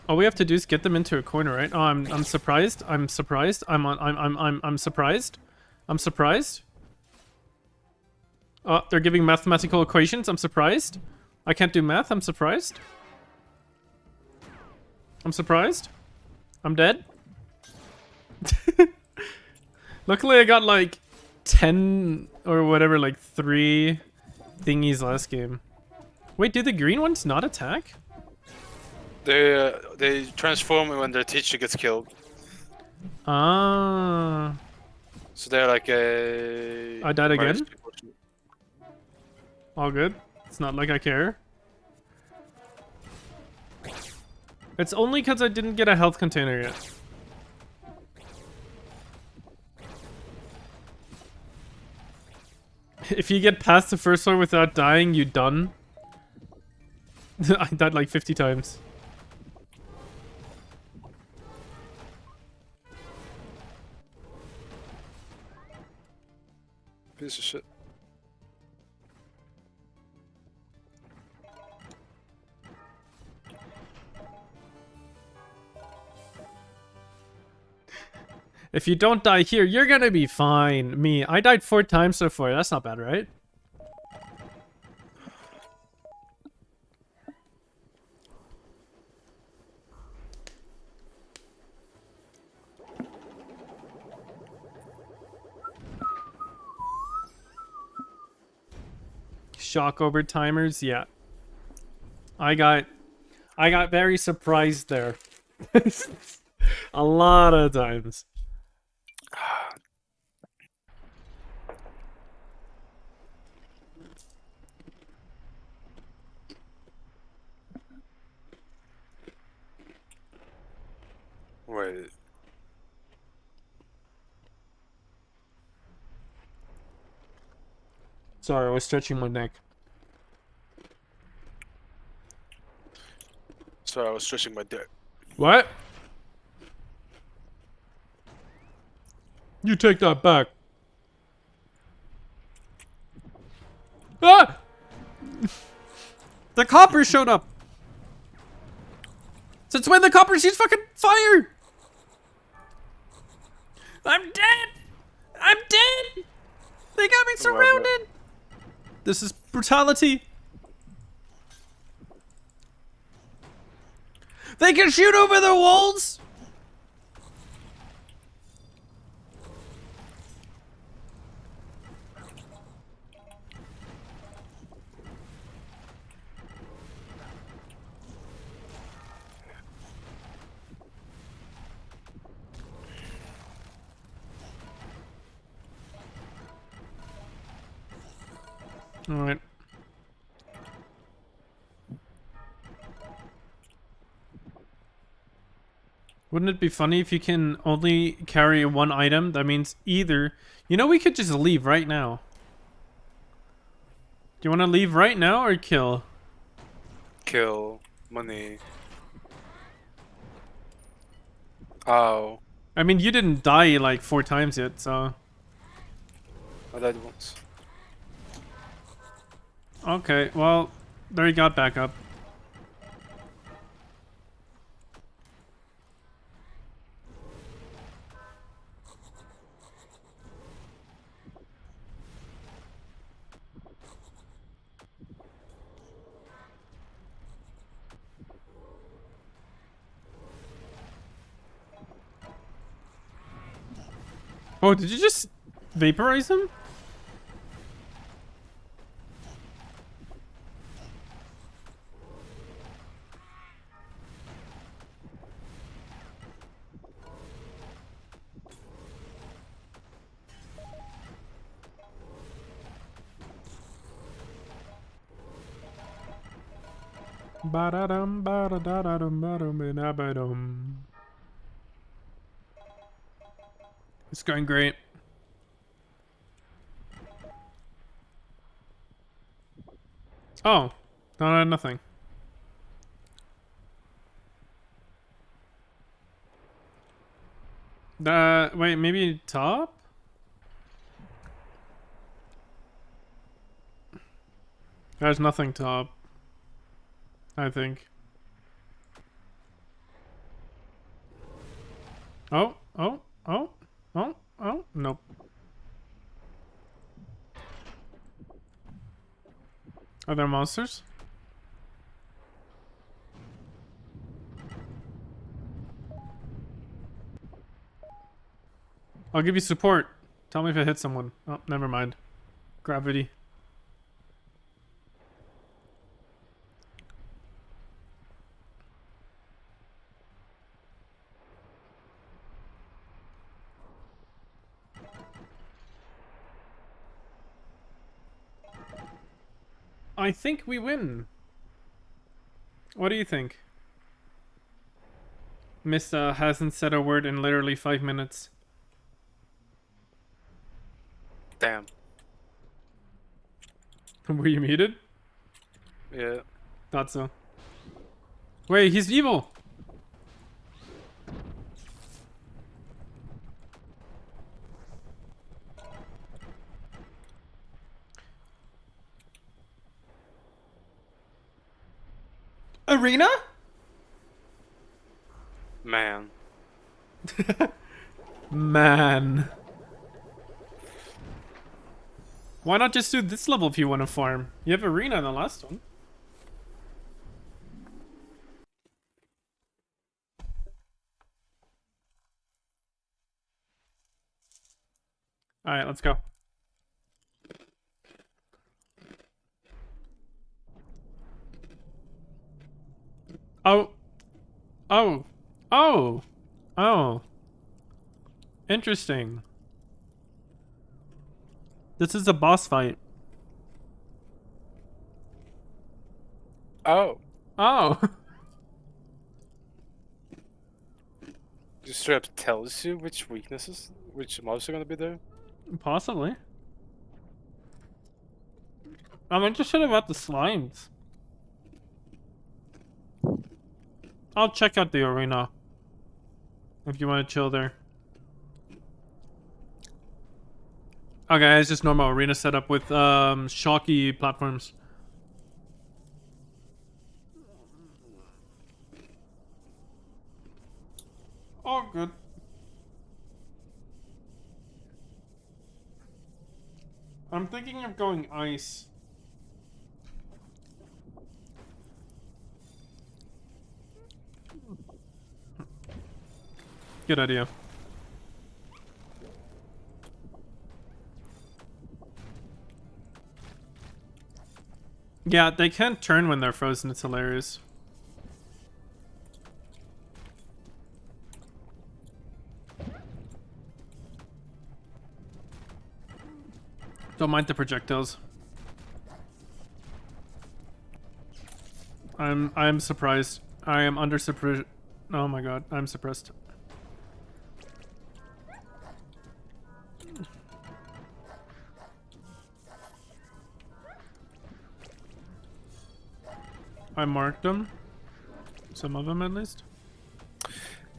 All we have to do is get them into a corner, right? Oh, I'm surprised. I'm surprised. I'm surprised. I'm surprised. Oh, they're giving mathematical equations. I'm surprised. I can't do math. I'm surprised. I'm surprised. I'm dead. Luckily, I got like 10 or whatever, like 3 thingies last game. Wait, do the green ones not attack? They transform when their teacher gets killed. Ah. So they're like a... I died again? All good. It's not like I care. It's only because I didn't get a health container yet. If you get past the first one without dying, you done. I died like 50 times. Piece of shit. If you don't die here, you're gonna be fine. Me, I died 4 times so far. That's not bad, right? Shock over timers, yeah. I got very surprised there. A lot of times. Wait. Sorry, I was stretching my neck. Sorry, I was stretching my dick. What? You take that back. Ah! The coppers showed up. Since when the coppers use fucking fire? I'm dead. I'm dead. They got me surrounded. This is brutality. They can shoot over the walls. All right. Wouldn't it be funny if you can only carry 1 item? That means either... You know, we could just leave right now. Do you want to leave right now or kill? Kill. Money. Oh. I mean, you didn't die like 4 times yet, so... I died once. Okay, well, there you got back up. Oh, did you just vaporize him? Ba-da-dum, ba-da-da-da-dum, ba-dum, ba-da-ba-dum. It's going great. Oh, no, nothing. Wait, maybe top? There's nothing top, I think. Oh, oh, oh, oh, oh, nope. Are there monsters? I'll give you support. Tell me if it hits someone. Oh, never mind. Gravity. I think we win. What do you think? Mista hasn't said a word in literally 5 minutes. Damn. Were you muted? Yeah. Thought so. Wait, he's evil! Arena? Man. Man. Why not just do this level if you want to farm? You have arena in the last one. Alright, let's go. Oh. Oh. Oh. Oh. Interesting. This is a boss fight. Oh. Oh. Just straight up tells you which weaknesses, which mobs are gonna be there. Possibly. I'm interested about the slimes. I'll check out the arena. If you want to chill there. Okay, it's just normal arena setup with shocky platforms. Oh, good. I'm thinking of going ice. Good idea. Yeah, they can't turn when they're frozen. It's hilarious. Don't mind the projectiles. I'm surprised. I am under surprised. Oh my god, I'm suppressed. I marked them. Some of them at least.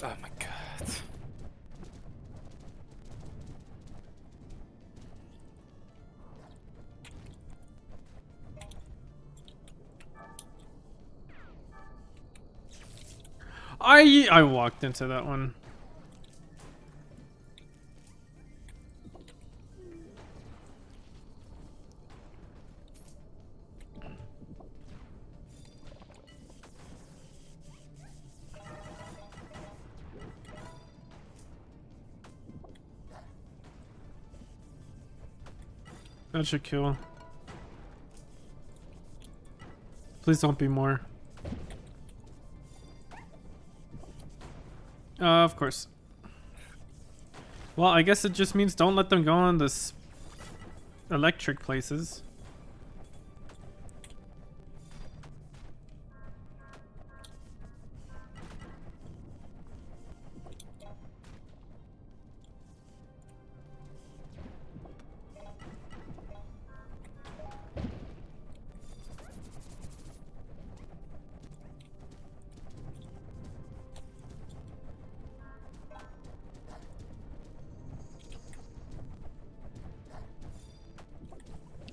Oh my god. I walked into that one. That should kill. Please don't be more. Of course. Well, I guess it just means don't let them go on this electric places.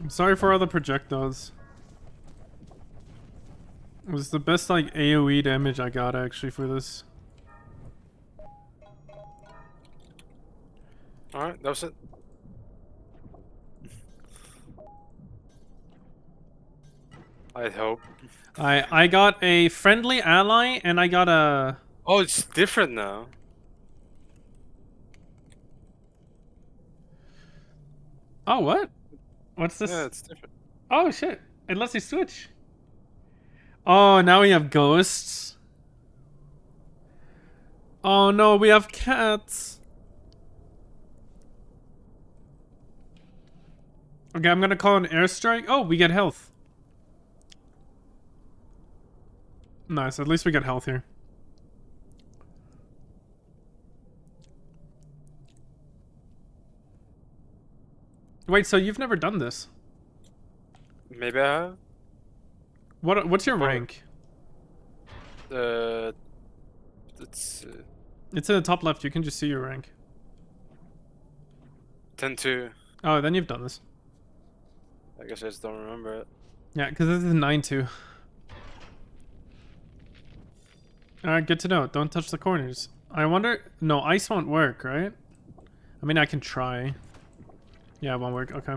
I'm sorry for all the projectiles. It was the best like AoE damage I got actually for this. Alright, that was it. I'd hope. I got a friendly ally and I got a... Oh, it's different now. Oh, what? What's this? Yeah, it's different. Oh shit. It lets you switch. Oh, now we have ghosts. Oh no, we have cats. Okay, I'm gonna call an airstrike. Oh, we get health. Nice, at least we get health here. Wait, so you've never done this? Maybe I have. What's your rank? It's It's in the top left. You can just see your rank. 10-2. Oh, then you've done this. I guess I just don't remember it. Yeah, because this is 9-2. Alright, good to know. Don't touch the corners. I wonder... No, ice won't work, right? I mean, I can try. Yeah, it won't work. Okay.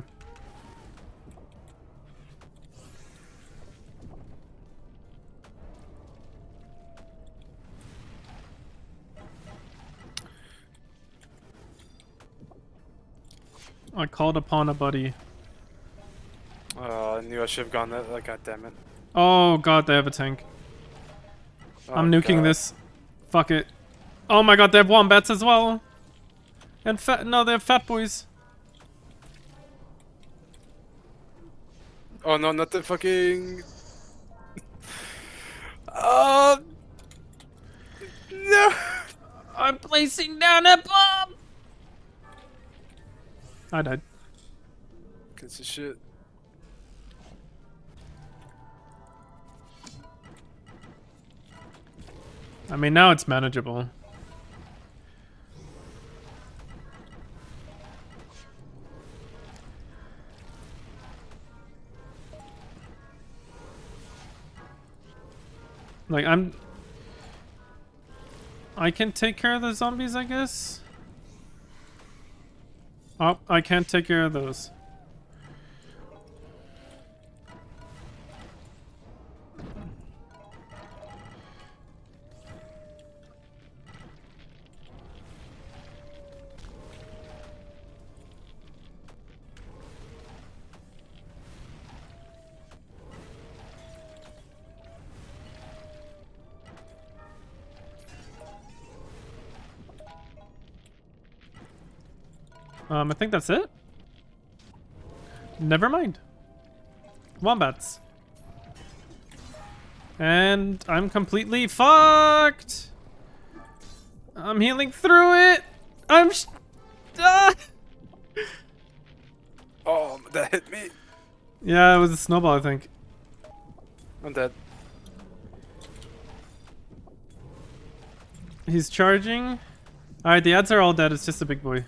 I called upon a buddy. I knew I should have gone that. Like, god damn it. Oh god, they have a tank. Oh, I'm nuking God. this. Fuck it. Oh my god, they have wombats as well. And fat... No, they have fat boys. Oh no, not the fucking. Oh no! I'm placing down a bomb! I died. Piece of shit. I mean, now it's manageable. Like, I can take care of the zombies, I guess? Oh, I can't take care of those. I think that's it. Never mind. Wombats. And I'm completely fucked. I'm healing through it. Ah! Oh, that hit me. Yeah, it was a snowball, I think. I'm dead. He's charging. Alright, the ads are all dead. It's just a big boy.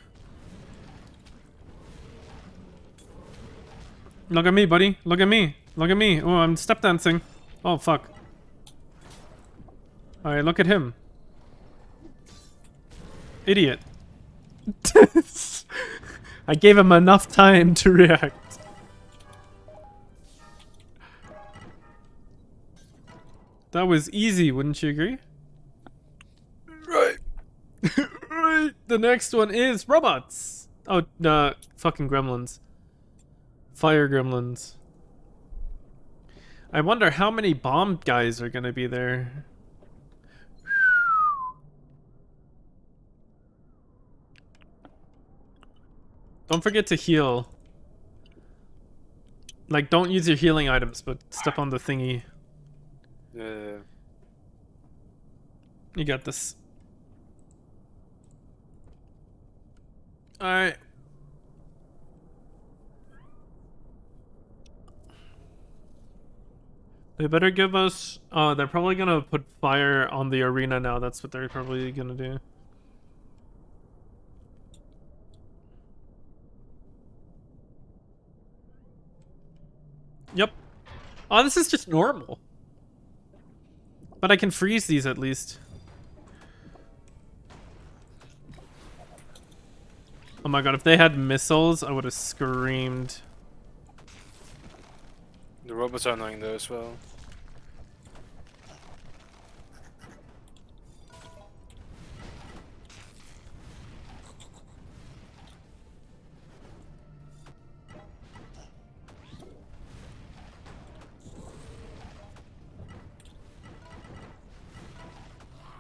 Look at me, buddy. Look at me. Look at me. Oh, I'm step dancing. Oh, fuck. Alright, look at him. Idiot. I gave him enough time to react. That was easy, wouldn't you agree? Right. Right. The next one is robots. Oh, fucking gremlins. Fire gremlins. I wonder how many bomb guys are gonna be there. Don't forget to heal. Like, don't use your healing items, but step on the thingy. Yeah. You got this. Alright. They better give us... Oh, they're probably gonna put fire on the arena now. That's what they're probably gonna do. Yep. Oh, this is just normal. But I can freeze these at least. Oh my god, if they had missiles, I would have screamed. The robots are annoying though as well.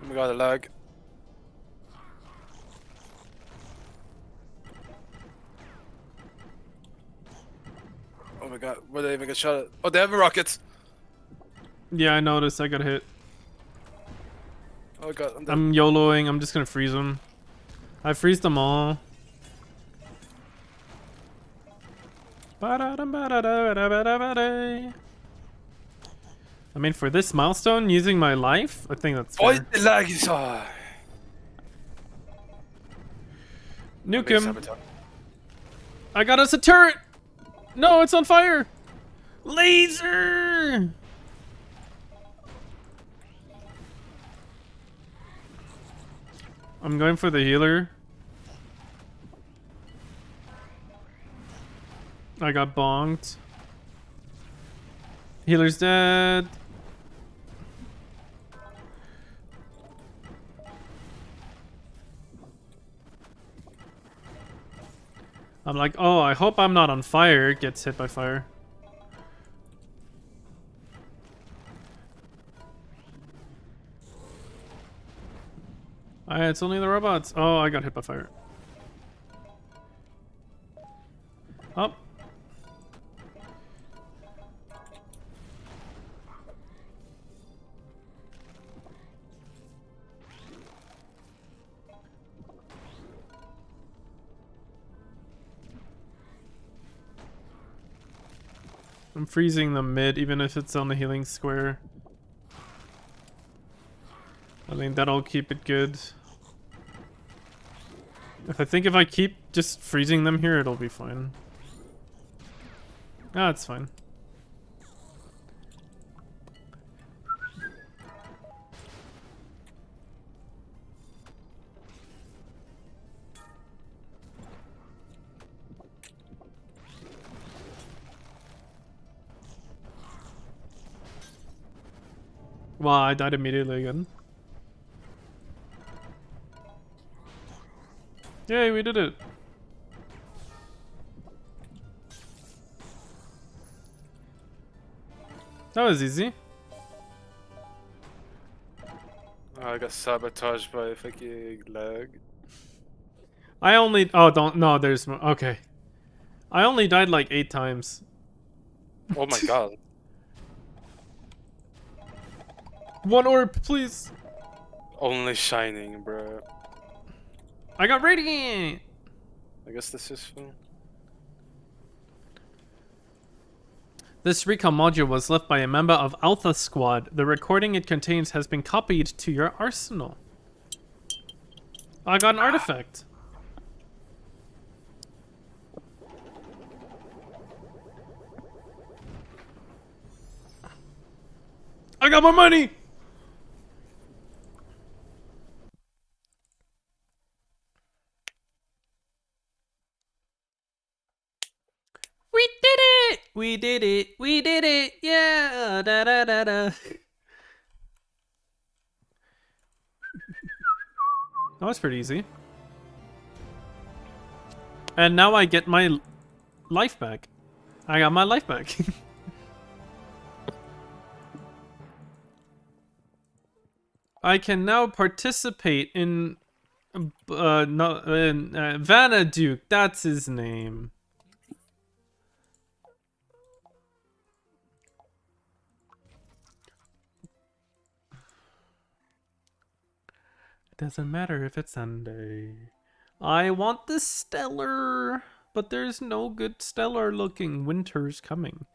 Oh my god, the lag. Oh my god, where they even get shot at? Oh, they have rockets! Yeah, I noticed. I got hit. Oh my god, I'm dead. I'm YOLOing. I'm just gonna freeze them. I freeze them all. I mean, for this milestone, using my life, I think that's Oh, fair. the lag is... Oh. Nuke him. I got us a turret! No, it's on fire! Laser! I'm going for the healer. I got bonked. Healer's dead. I'm like, oh, I hope I'm not on fire. Gets hit by fire. It's only the robots. Oh, I got hit by fire. Up. I'm freezing the mid, even if it's on the healing square. I think that'll keep it good. I think if I keep just freezing them here, it'll be fine. Ah, it's fine. Wow, I died immediately again. Yay, we did it. That was easy. Oh, I got sabotaged by fucking lag. I only... Oh, don't... No, there's... Okay. I only died like 8 times. Oh my god. One orb, please. Only shining, bro. I got radiant. I guess this is fun. This recon module was left by a member of Alpha Squad. The recording it contains has been copied to your arsenal. I got an artifact. I got my money! We did it! We did it! We did it! Yeah! Da da da da. That was pretty easy. And now I get my life back. I got my life back. I can now participate in Vanaduke. That's his name. Doesn't matter if it's Sunday. I want the stellar, but there's no good stellar looking. Winter's coming.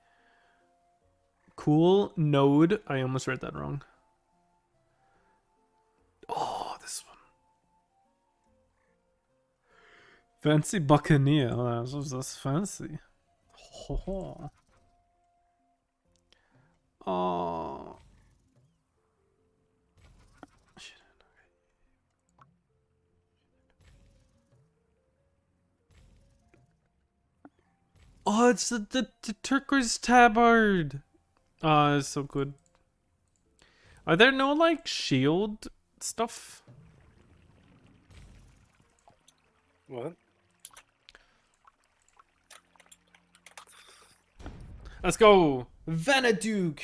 Cool node. I almost read that wrong. Oh, this one. Fancy Buccaneer. Oh, that's fancy. Oh. Oh. Oh, it's the turquoise tabard. Oh, it's so good. Are there no like shield stuff? What? Let's go, Vanaduke.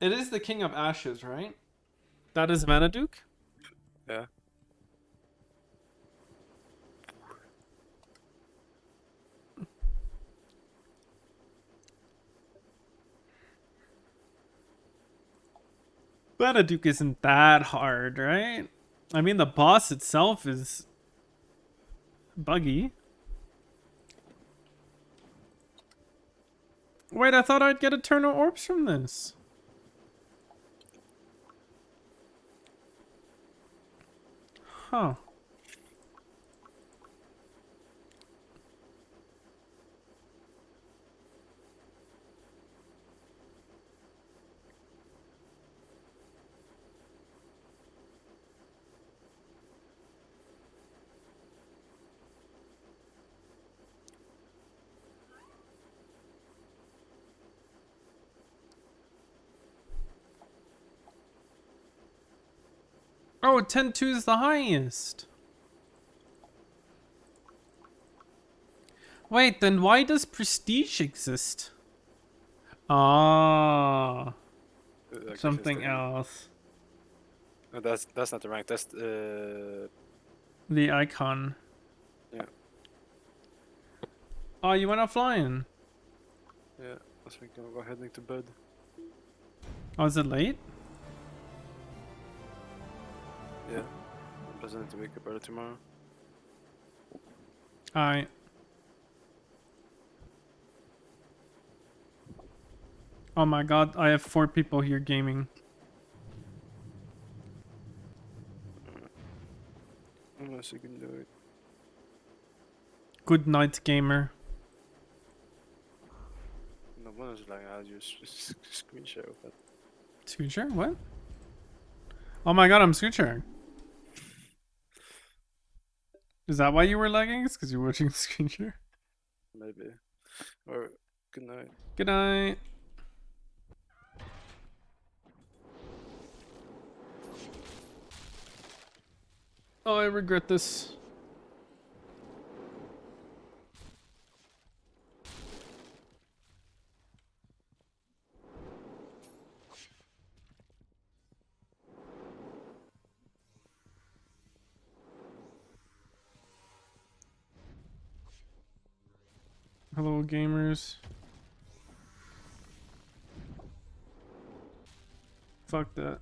It is the King of Ashes, right? That is Vanaduke? Yeah. Vanaduke isn't that hard, right? I mean, the boss itself is buggy. Wait, I thought I'd get eternal orbs from this. Huh. Oh, 10-2 is the highest. Wait, then why does prestige exist? Ah, Like, something else. No, that's not the rank. That's The icon. yeah. Oh, you went out flying. Yeah. I think I'll go heading to bed. Oh, is it late? Yeah. I'm just need to wake up early tomorrow. Alright. Oh my god, I have 4 people here gaming. Unless you can do it. Good night, gamer. No one is like, I'll just screen share of it. Screen share? What? Oh my god, I'm screen sharing. Is that why you were lagging? It's because you're watching the screen share? Maybe. Or good night. Good night. Oh, I regret this. Hello, gamers. Fuck that.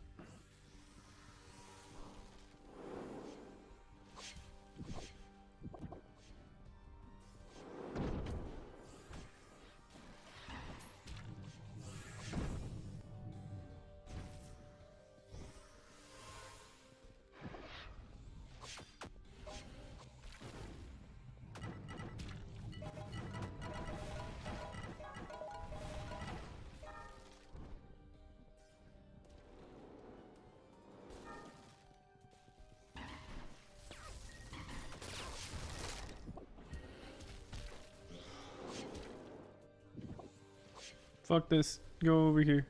Fuck this. Go over here.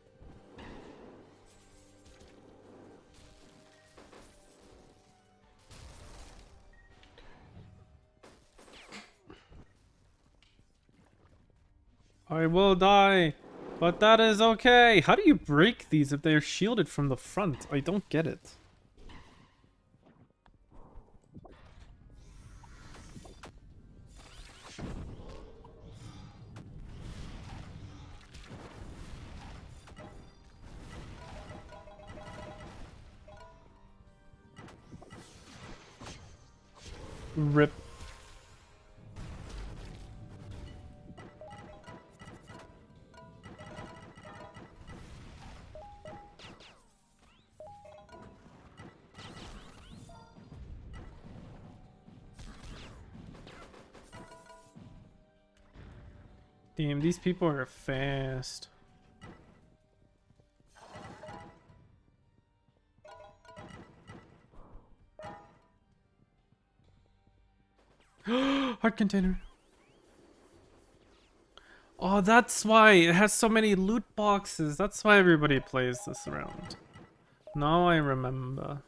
I will die, but that is okay. How do you break these if they are shielded from the front? I don't get it. Rip. Damn, these people are fast. Heart container. Oh, that's why it has so many loot boxes. That's why everybody plays this round. Now I remember.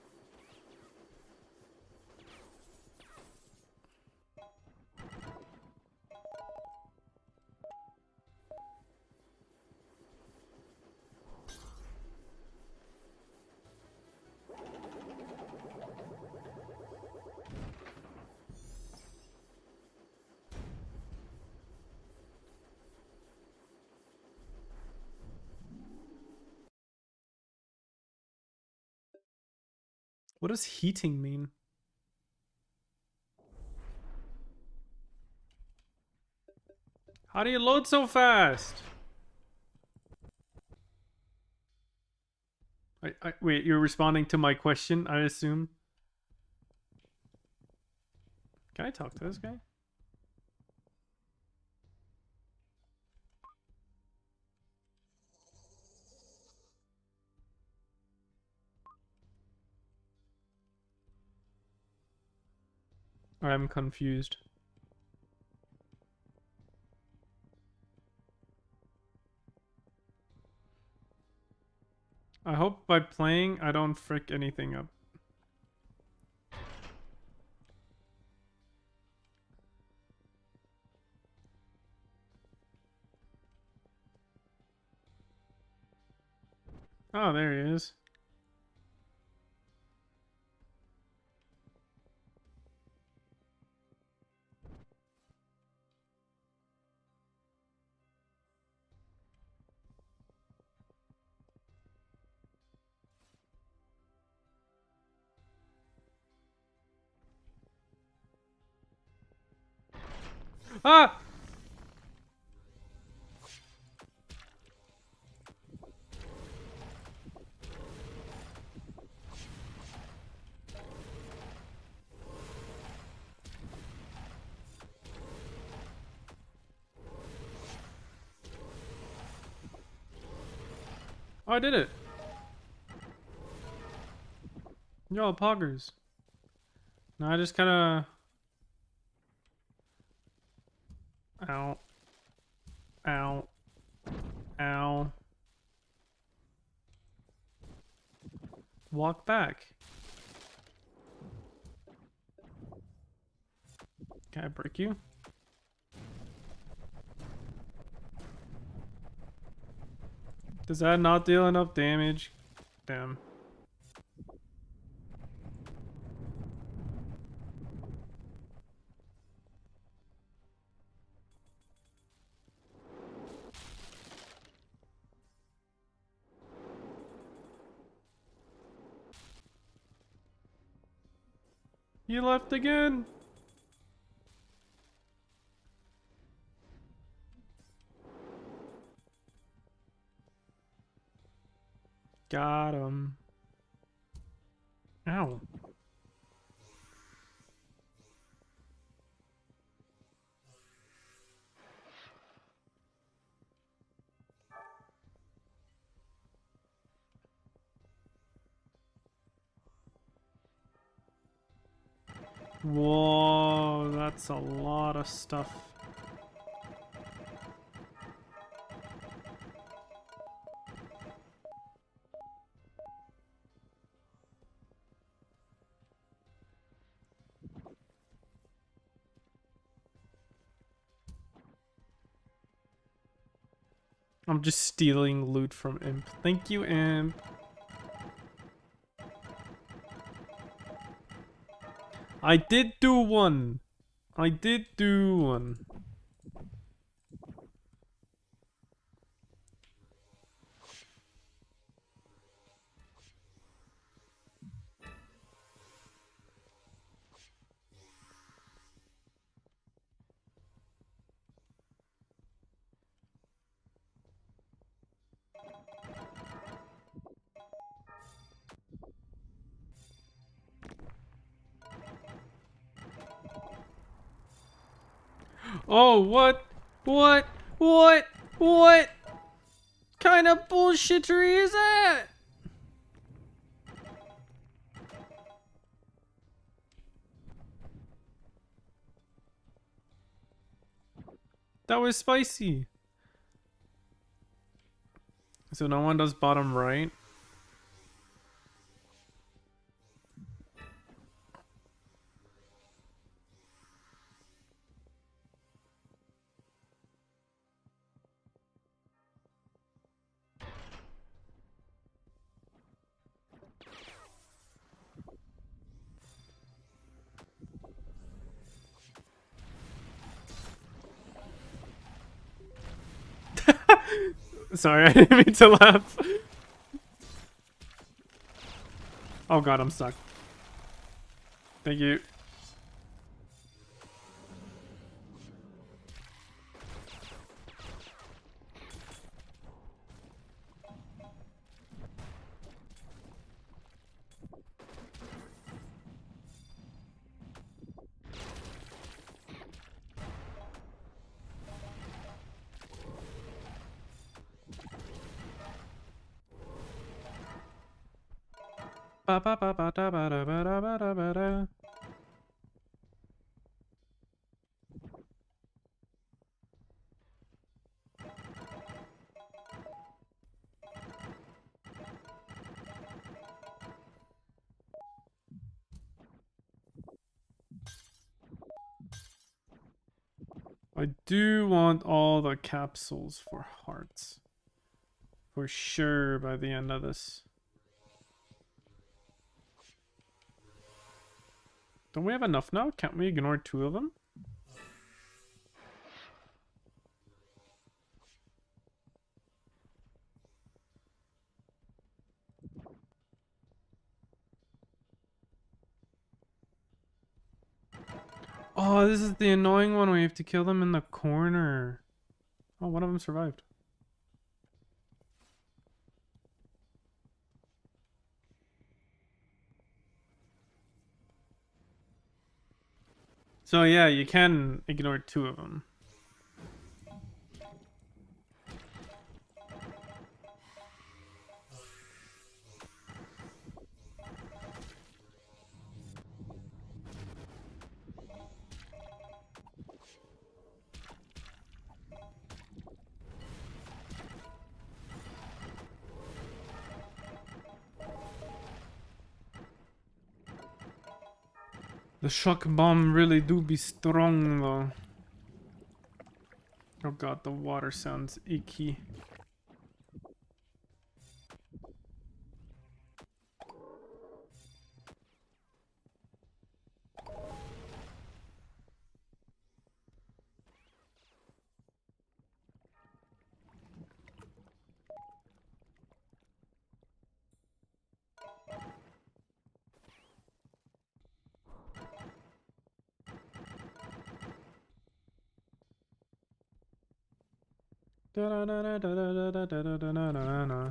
What does heating mean? How do you load so fast? Wait, you're responding to my question, I assume? Can I talk to this guy? I'm confused. I hope by playing I don't frick anything up. Oh, there he is. Ah! Oh, I did it. Yo, poggers. No, I just kinda... Ow. Ow. Ow. Walk back. Can I break you? Does that not deal enough damage? Damn. You left again? Got him. Ow. Whoa, that's a lot of stuff. I'm just stealing loot from Imp. Thank you, Imp. I did do one. I did do one. Oh, what? What? What? What kind of bullshittery is that? That was spicy. So no one does bottom right. Sorry, I didn't mean to laugh. Oh god, I'm stuck. Thank you. Ba ba ba ba da ba da ba da ba da ba da. I do want all the capsules for hearts. For sure by the end of this. Don't we have enough now? Can't we ignore 2 of them? Oh, this is the annoying one where you have to kill them in the corner. Oh, one of them survived. So yeah, you can ignore 2 of them. The shock bomb really do be strong though. Oh god, the water sounds icky. Da da da da da da da da da da da da.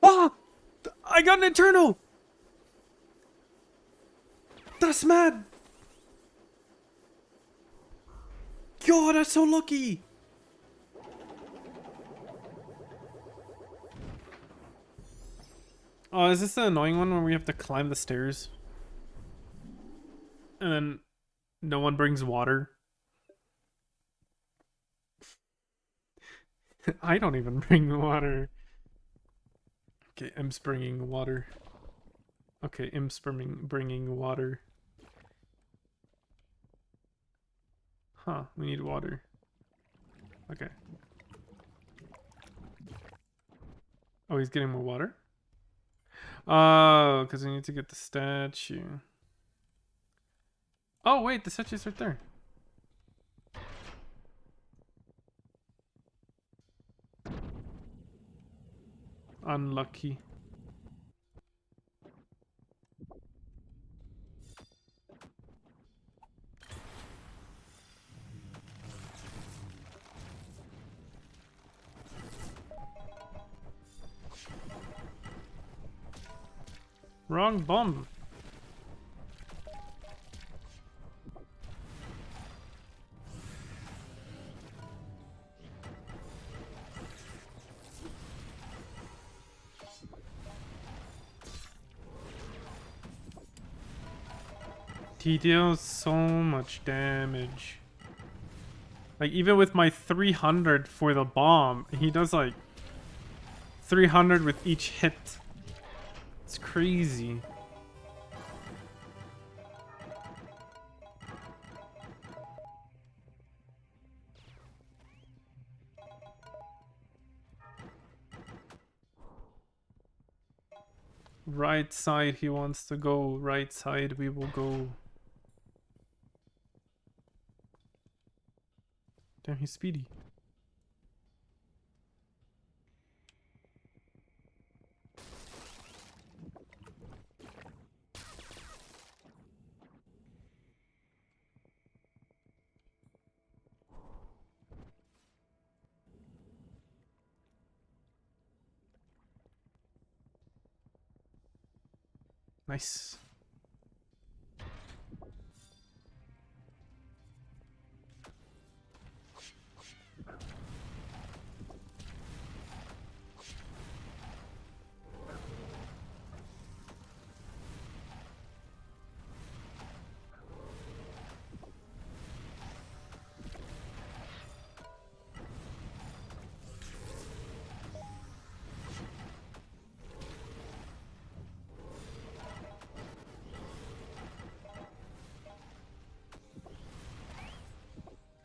Ah! I got an eternal! That's mad! Yo, that's so lucky! Oh, is this the annoying one where we have to climb the stairs? And then no one brings water? I don't even bring water. Okay, Im's bringing water. Okay, Im's bringing water. Huh, we need water. Okay. Oh, he's getting more water? Oh, because we need to get the statue. Oh, wait, the statue's right there. Unlucky. Wrong bomb. He deals so much damage. Like, even with my 300 for the bomb, he does like 300 with each hit. It's crazy. Right side, he wants to go. Right side, we will go. Damn, he's speedy. Nice.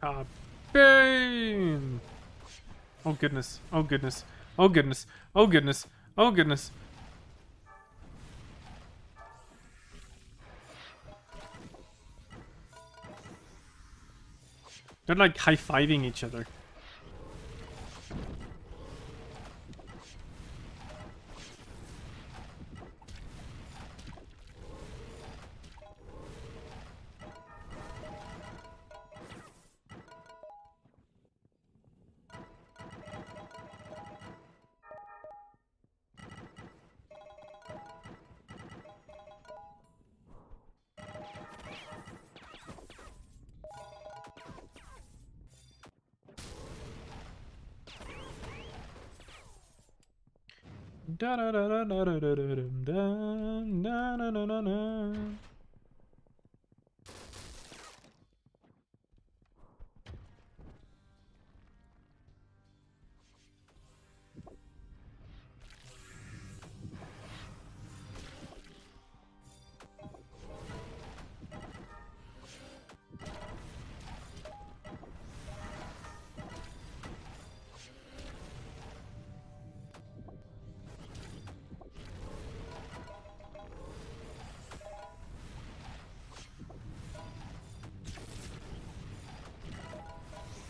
Ah, bane! Oh goodness, oh goodness, oh goodness, oh goodness, oh goodness. They're like high-fiving each other. Da da da da da da da da da da da da da.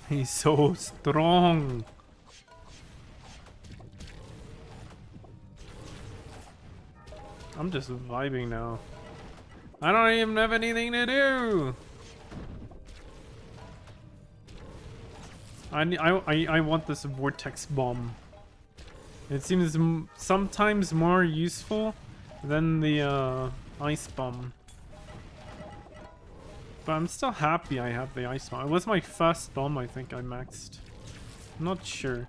He's so strong. I'm just vibing now. I don't even have anything to do. I want this vortex bomb. It seems sometimes more useful than the ice bomb. But I'm still happy I have the ice bomb. It was my first bomb I think I maxed. I'm not sure.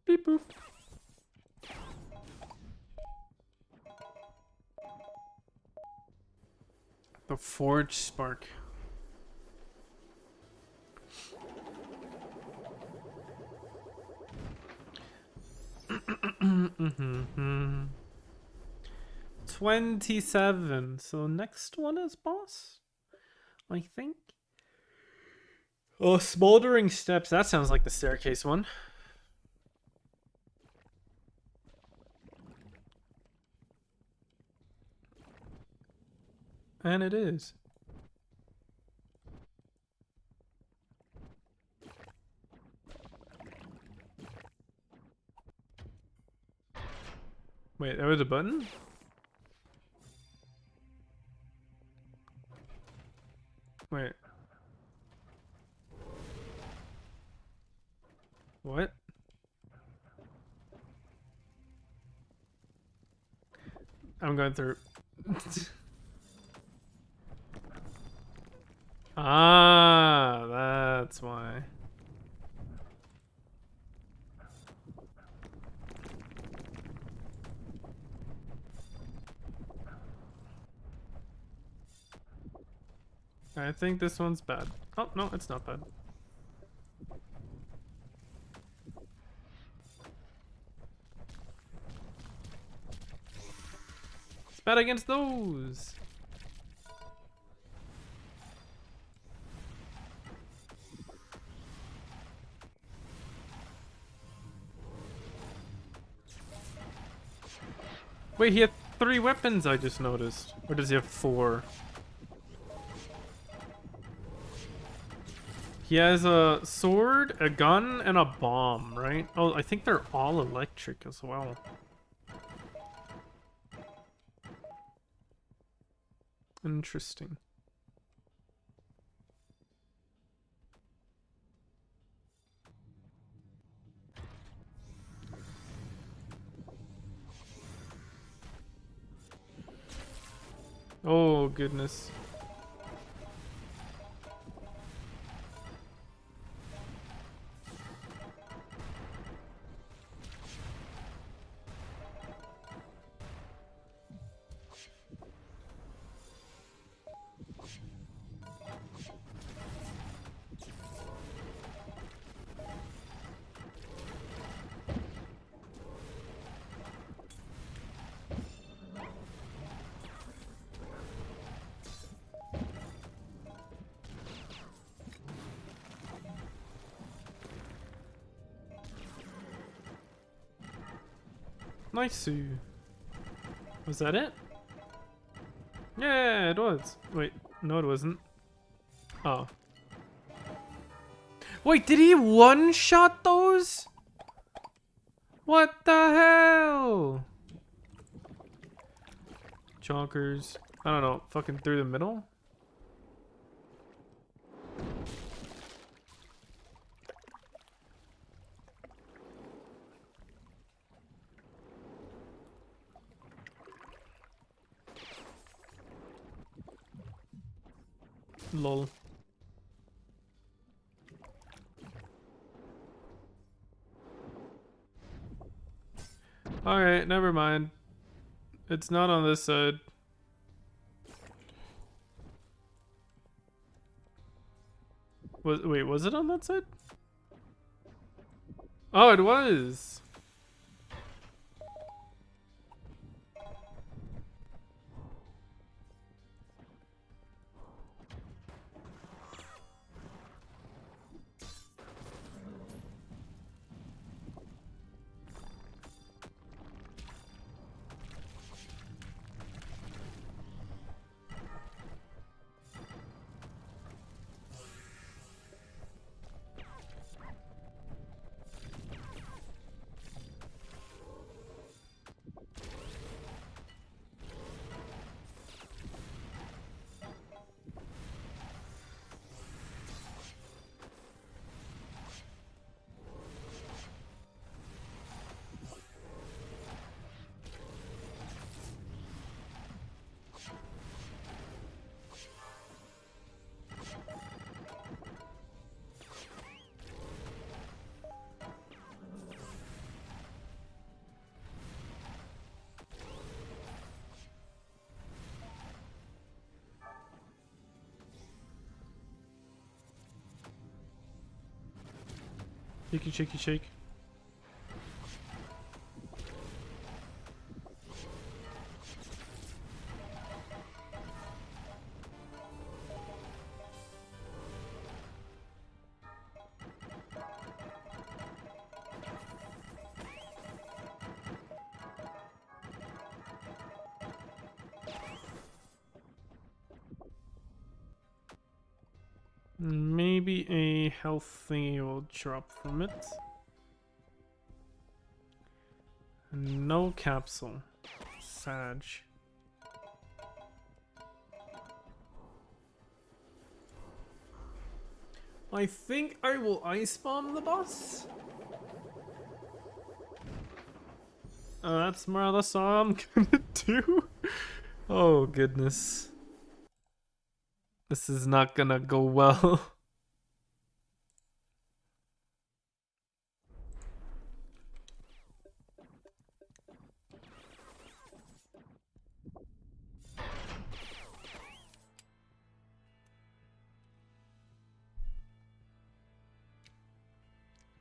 Beep boop. The Forge Spark. Mm-hmm. 27. So next one is boss, I think. Oh, Smoldering Steps. That sounds like the staircase one. And it is. Wait, there was a button? Wait. What? I'm going through. Ah, that's why. I think this one's bad. Oh, no, it's not bad. It's bad against those. Wait, he had 3 weapons, I just noticed. Or does he have 4? He has a sword, a gun, and a bomb, right? Oh, I think they're all electric as well. Interesting. Oh, goodness. Nice. Was that it? Yeah, it was. Wait, no, it wasn't. Oh. Wait, did he one-shot those? What the hell? Chonkers. I don't know. Fucking through the middle? Lol. Alright, never mind. It's not on this side. Wait, was it on that side? Oh, it was. Shaky, shaky, shake. Maybe a health thingy will drop from it. No capsule. Sag. I think I will ice bomb the boss. That's more or less all I'm gonna do. Oh goodness. This is not gonna go well.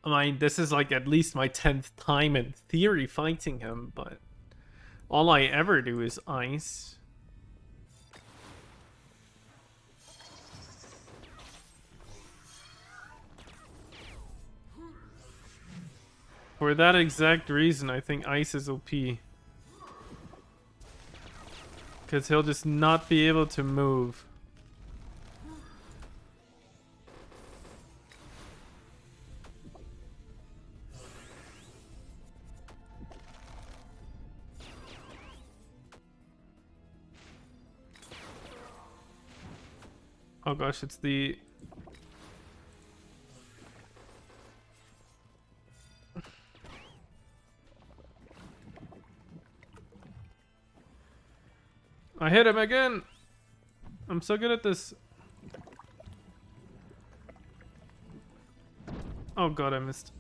I mean, this is like at least my 10th time in theory fighting him, but all I ever do is ice. For that exact reason, I think ice is OP. Because he'll just not be able to move. Oh gosh, it's the... I hit him again! I'm so good at this. Oh god, I missed.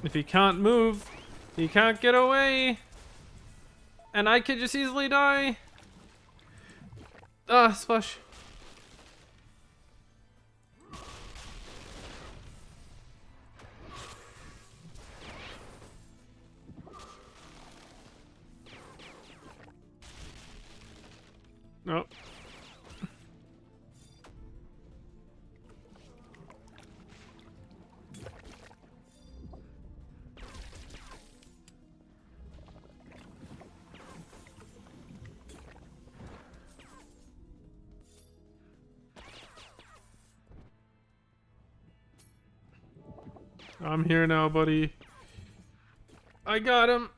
If he can't move, he can't get away. And I could just easily die. Ah, splash. Oh. I'm here now, buddy. I got him.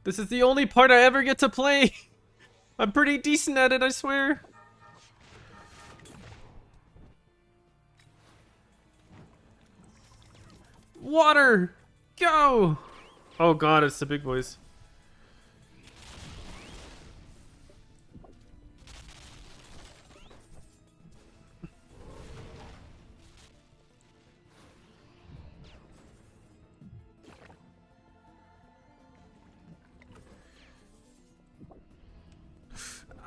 This is the only part I ever get to play. I'm pretty decent at it, I swear. Water! Go! Oh god, it's the big boys.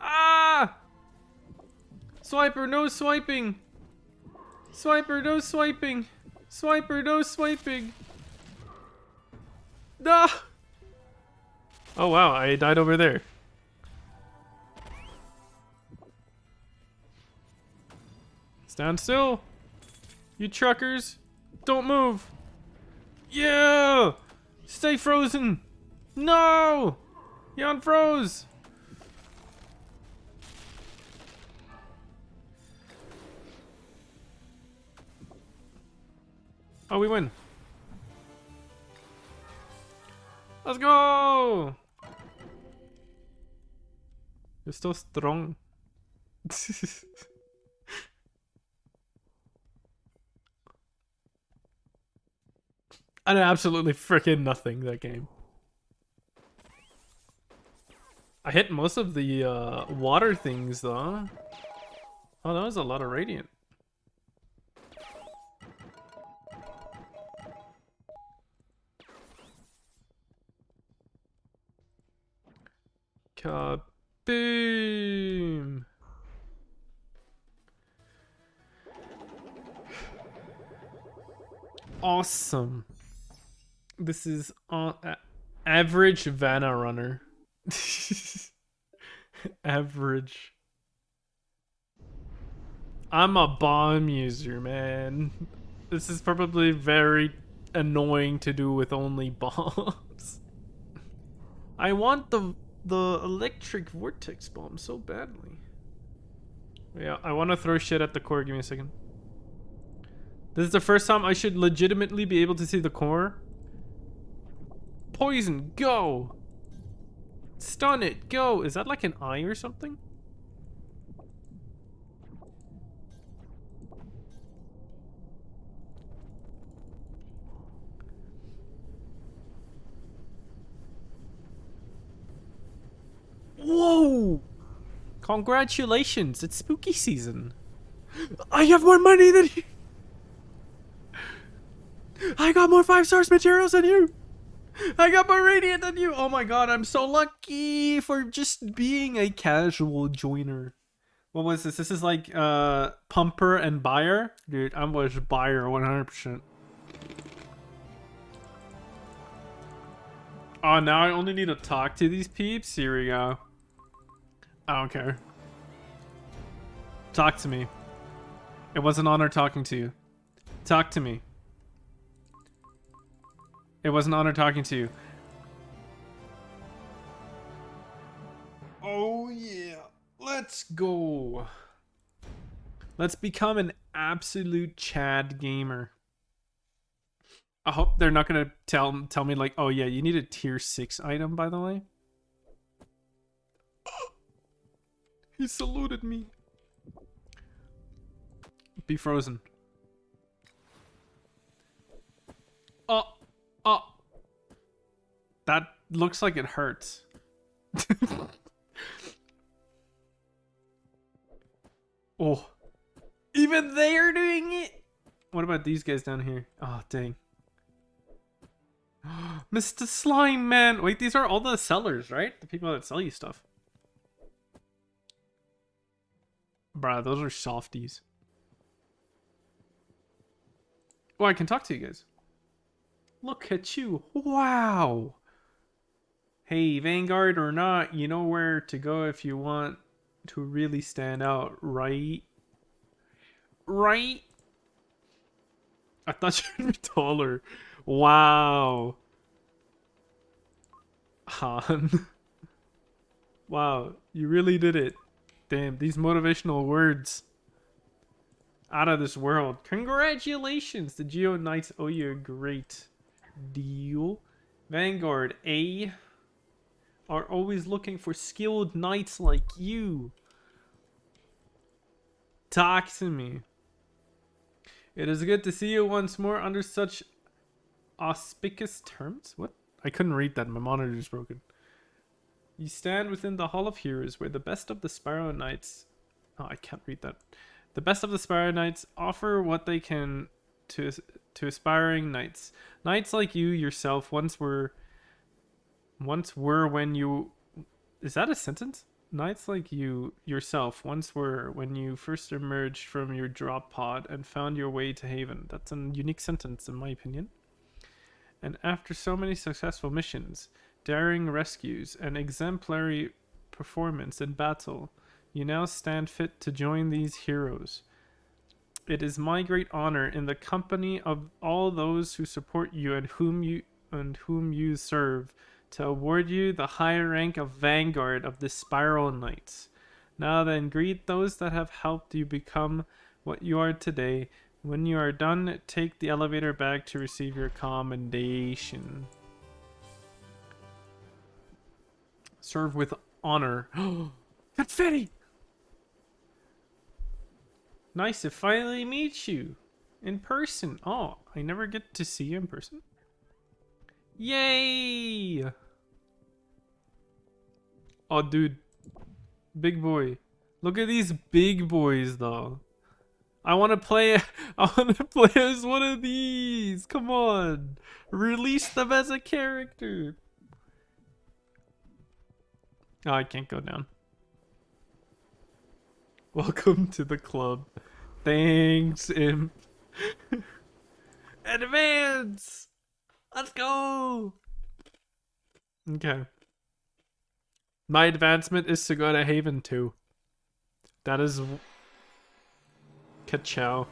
Ah! Swiper, no swiping! Swiper, no swiping! Swiper, no swiping! Ah! Oh wow, I died over there. Stand still! You truckers! Don't move! Yeah! Stay frozen! No! You unfroze! Oh, we win. Let's go! You're still strong. I did absolutely freaking nothing that game. I hit most of the water things though. Oh, that was a lot of radiant. Kaboom! Awesome. This is average Vanna runner. Average. I'm a bomb user, man. This is probably very annoying to do with only bombs. I want the electric vortex bomb so badly. Yeah, I want to throw shit at the core. Give me a second. This is the first time I should legitimately be able to see the core. Poison, go! Stun it, go! Is that like an eye or something? Whoa! Congratulations, it's spooky season. I have more money than you! I got more 5-star materials than you! I got more radiant than you! Oh my god, I'm so lucky for just being a casual joiner. What was this? This is like pumper and buyer? Dude, I was buyer 100%. Oh, now I only need to talk to these peeps? Here we go. I don't care. Talk to me. It was an honor talking to you. Talk to me. It was an honor talking to you. Oh yeah. Let's go. Let's become an absolute Chad gamer. I hope they're not gonna tell me like, oh yeah, you need a tier 6 item, by the way. He saluted me. Be frozen. Oh. Oh. That looks like it hurts. Oh. Even they are doing it? What about these guys down here? Oh, dang. Mr. Slime Man. Wait, these are all the sellers, right? The people that sell you stuff. Bruh, those are softies. Oh, I can talk to you guys. Look at you. Wow. Hey, Vanguard or not, you know where to go if you want to really stand out, right? Right? I thought you'd be taller. Wow. Han. Wow, you really did it. Damn, these motivational words. Out of this world. Congratulations! The Geo Knights owe you a great deal. Vanguard A are always looking for skilled knights like you. Talk to me. It is good to see you once more under such auspicious terms. What? I couldn't read that. My monitor is broken. You stand within the Hall of Heroes where the best of the Sparrow Knights... Oh, I can't read that. The best of the Sparrow Knights offer what they can to aspiring knights. Knights like you yourself once were when you... Is that a sentence? Knights like you yourself once were when you first emerged from your drop pod and found your way to Haven. That's a unique sentence in my opinion. And after so many successful missions, daring rescues, and exemplary performance in battle, you now stand fit to join these heroes. It is my great honor, in the company of all those who support you and whom you serve, to award you the high rank of Vanguard of the Spiral Knights. Now then, greet those that have helped you become what you are today. When you are done, take the elevator back to receive your commendation. Serve with honor. Confetti! Nice to finally meet you in person. Oh, I never get to see you in person. Yay! Oh, dude. Big boy. Look at these big boys, though. I want to play. I want to play as one of these. Come on, release them as a character. Oh, I can't go down. Welcome to the club. Thanks, imp. Advance. Let's go. Okay. My advancement is to go to Haven 2. That is... Ka-chow.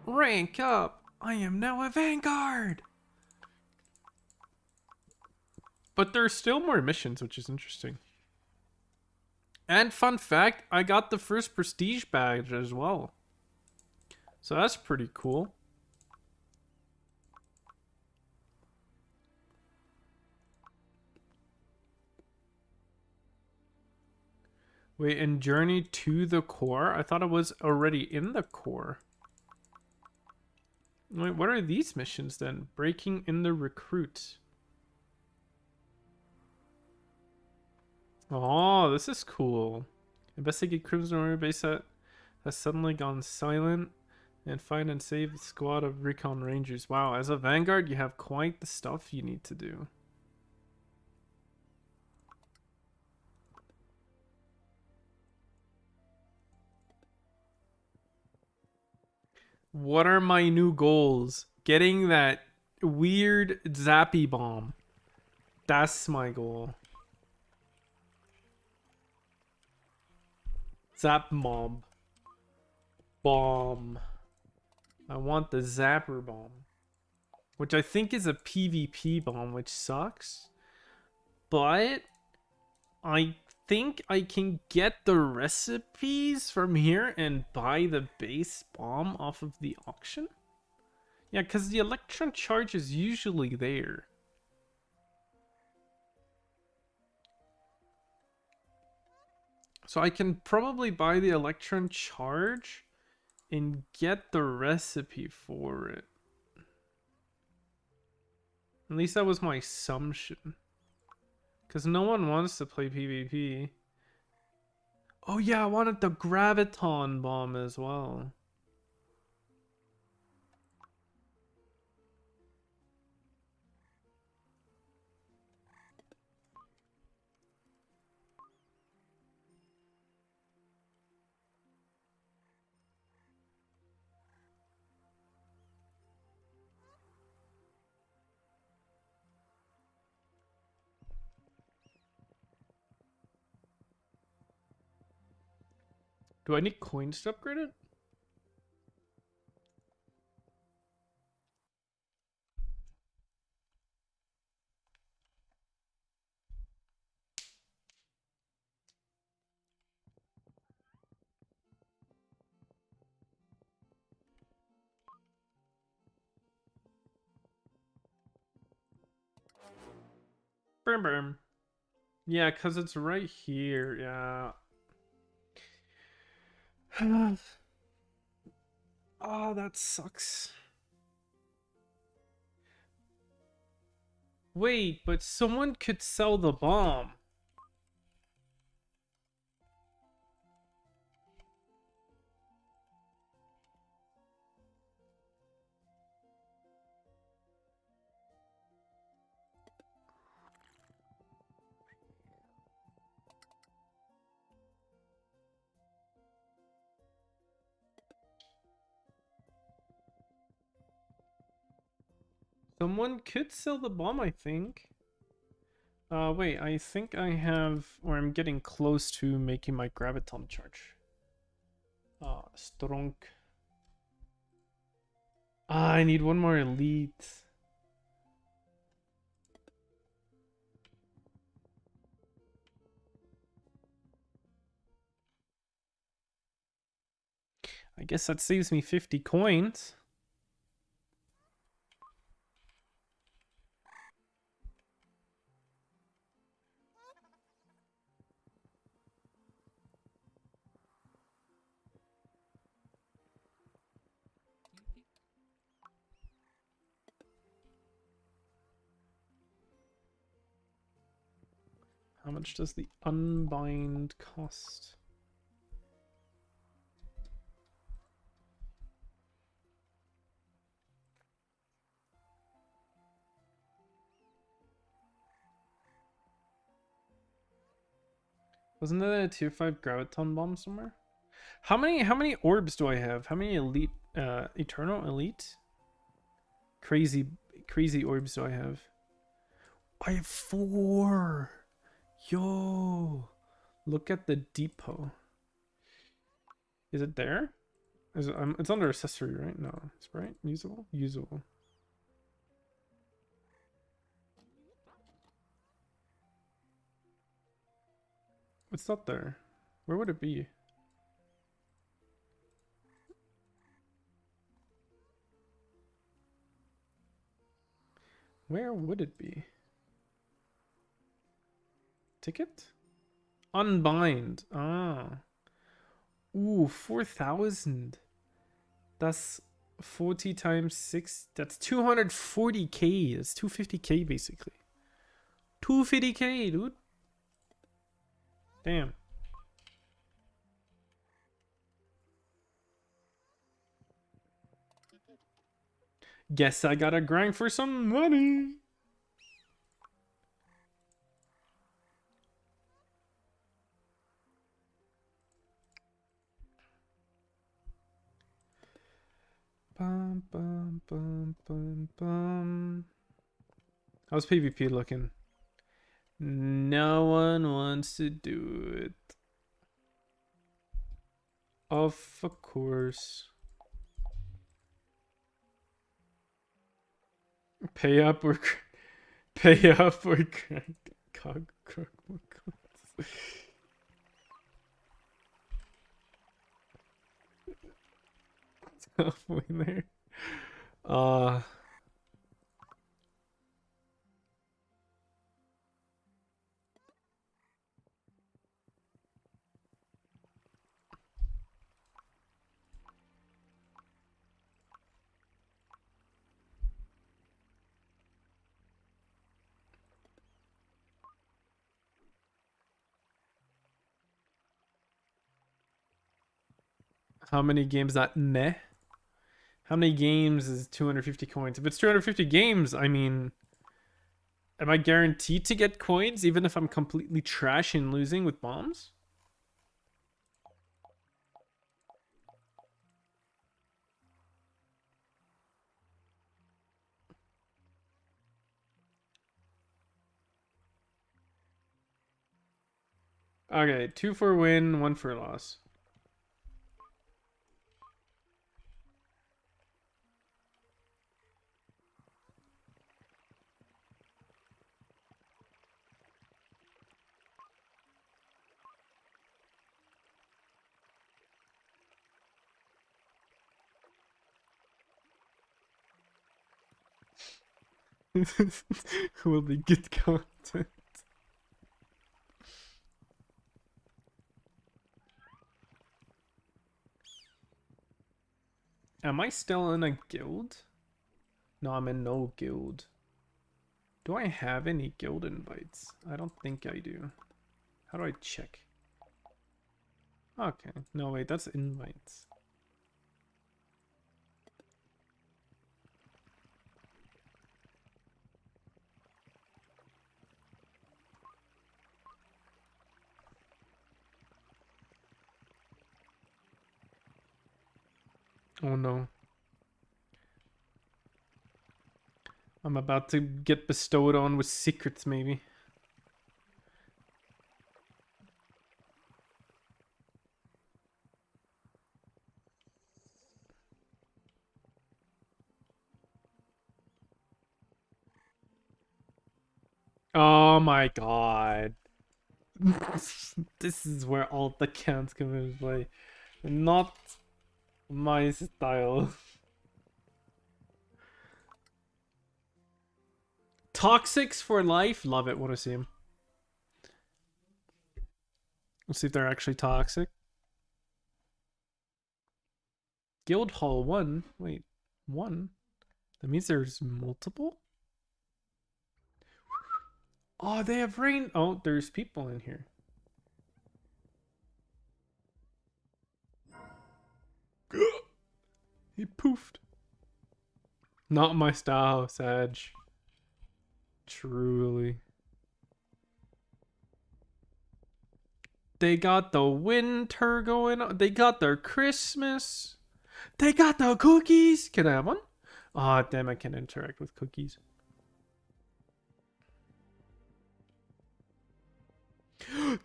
Rank up! I am now a Vanguard! But there's still more missions, which is interesting. And fun fact, I got the first prestige badge as well. So that's pretty cool. Wait, and journey to the core? I thought it was already in the core. Wait, what are these missions then? Breaking in the recruit. Oh, this is cool. Investigate Crimson Warrior base that has suddenly gone silent and find and save a squad of recon rangers. Wow, as a Vanguard, you have quite the stuff you need to do. What are my new goals? Getting that weird zappy bomb. That's my goal. Zap mob. Bomb. I want the zapper bomb. Which I think is a PvP bomb, which sucks. But I think I can get the recipes from here and buy the base bomb off of the auction. Yeah, because the electron charge is usually there. So I can probably buy the electron charge and get the recipe for it. At least that was my assumption. Because no one wants to play PvP. Oh yeah, I wanted the graviton bomb as well. Do I need coins to upgrade it? Boom, boom. Yeah, because it's right here. Yeah. Oh, that sucks. Wait, but someone could sell the bomb. Someone could sell the bomb, I think. Wait, I think I have, or I'm getting close to making my graviton charge. Strong. I need one more elite. I guess that saves me 50 coins. How much does the unbind cost? Wasn't there a tier 5 graviton bomb somewhere? How many orbs do I have? How many elite eternal elite? Crazy orbs do I have? I have 4. Yo. Look at the depot. Is it there? Is it, it's under accessory, right? No. Sprite? Usable? Usable. It's not there. Where would it be? Where would it be? Ticket? Unbind. Ah. Ooh, 4,000. That's 40 times 6. That's 240k. That's 250k basically. 250k, dude. Damn. Guess I gotta grind for some money. Bum, bum, bum, bum, bum. How's PvP looking? No one wants to do it. Of course. Pay up or pay up or grind. Halfway there. How many games that meh? How many games is 250 coins? If it's 250 games, I mean, am I guaranteed to get coins even if I'm completely trash and losing with bombs? Okay, 2 for win, 1 for loss. Will be good content. Am I still in a guild? No, I'm in no guild. Do I have any guild invites? I don't think I do. How do I check? Okay. No, wait, that's invites. Oh no. I'm about to get bestowed on with secrets, maybe. Oh my god. This is where all the counts come into play. Not my style. Toxics for life? Love it. Want to see him. Let's see if they're actually toxic. Guild Hall 1? Wait, 1? That means there's multiple? Oh, they have rain. Oh, there's people in here. He poofed. Not my style, Sag. Truly. They got the winter going on. They got their Christmas. They got the cookies. Can I have one? Oh, damn, I can't interact with cookies.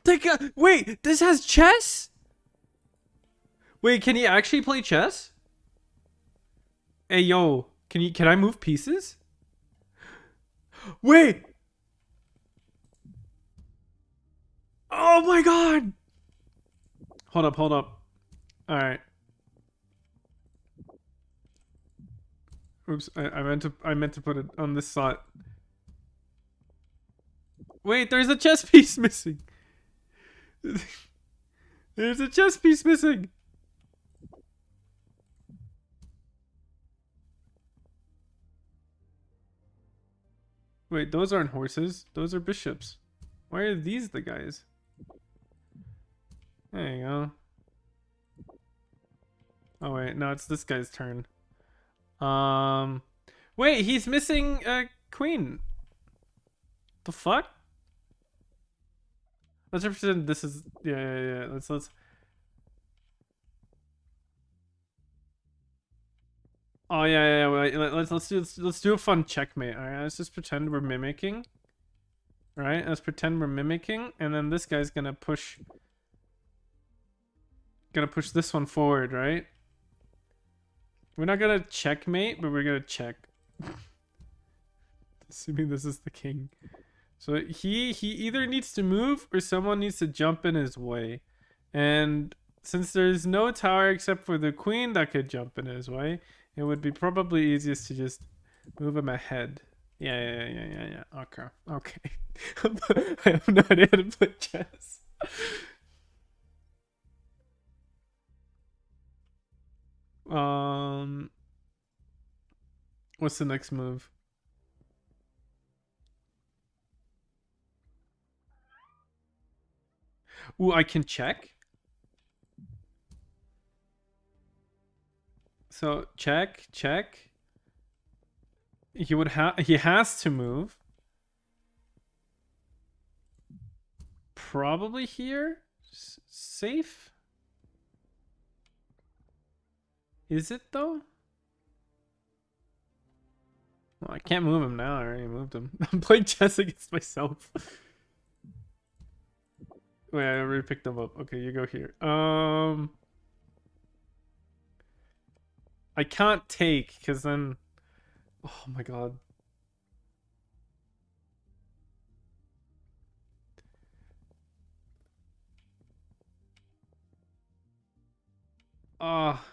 They got. Wait, this has chess? Wait, can he actually play chess? Hey, yo, can I move pieces? Wait. Oh my god. Hold up. All right. Oops, I meant to put it on this slot. Wait, there's a chess piece missing. There's a chess piece missing. Wait, those aren't horses. Those are bishops. Why are these the guys? There you go. Oh wait, no, it's this guy's turn. Wait, he's missing a queen. The fuck? Let's pretend this is yeah. Let's. Oh yeah. Wait, let's do a fun checkmate. All right, let's just pretend we're mimicking. All right, let's pretend we're mimicking, and then this guy's gonna push this one forward, right? We're not gonna checkmate, but we're gonna check. Assuming this is the king. So he either needs to move or someone needs to jump in his way. And since there's no tower except for the queen that could jump in his way, it would be probably easiest to just move him ahead. Yeah. Okay. I have no idea how to play chess. What's the next move? Ooh, I can check. So check. He has to move. Probably here. Safe. Is it though? Well, I can't move him now. I already moved him. I'm playing chess against myself. Wait, I already picked them up. Okay, you go here. I can't take because then. Oh my god. Ah.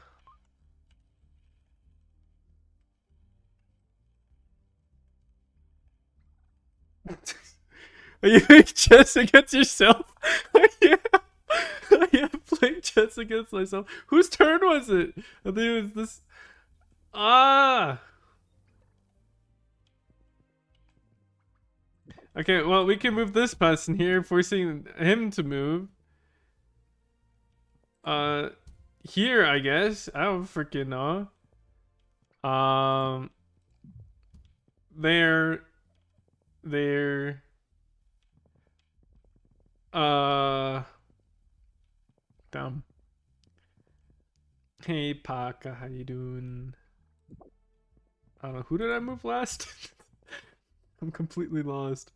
Are you playing chess against yourself? Yeah. Yeah, playing chess against myself. Whose turn was it? I think it was this. Ah. Okay, well, we can move this person here, forcing him to move. Here, I guess. I don't freaking know. There. Dumb. Hey, Paka, how you doing? I don't know. Who did I move last? I'm completely lost.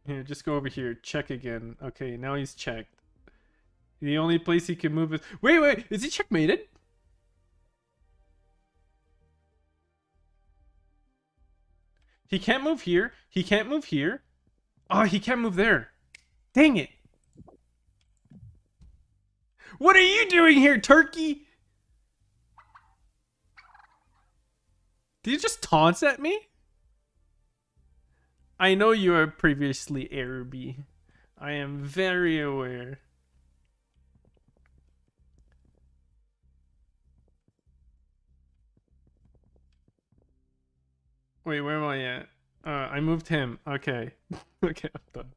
Here, just go over here. Check again. Okay, now he's checked. The only place he can move is... Wait. Is he checkmated? He can't move here. He can't move here. Oh, he can't move there. Dang it. What are you doing here, turkey? Did you just taunt at me? I know you are previously Araby. I am very aware. Wait, where am I at? I moved him. Okay. Okay, I'm done.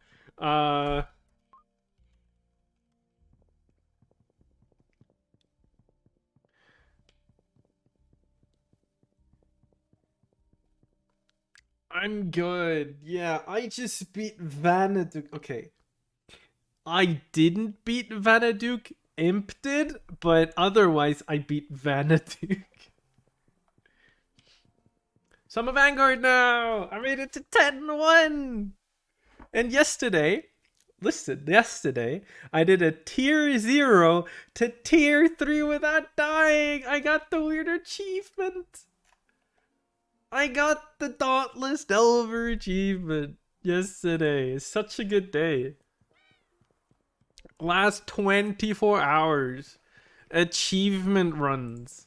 I'm good. Yeah, I just beat Vanaduk. Okay. I didn't beat Vanaduk. Imp did, but otherwise I beat Vanaduk. So I'm a Vanguard now. I made it to 10-1. And yesterday, listen, yesterday, I did a tier 0 to tier 3 without dying. I got the weird achievement. I got the Dauntless Delver achievement yesterday. It's such a good day. Last 24 hours. Achievement runs.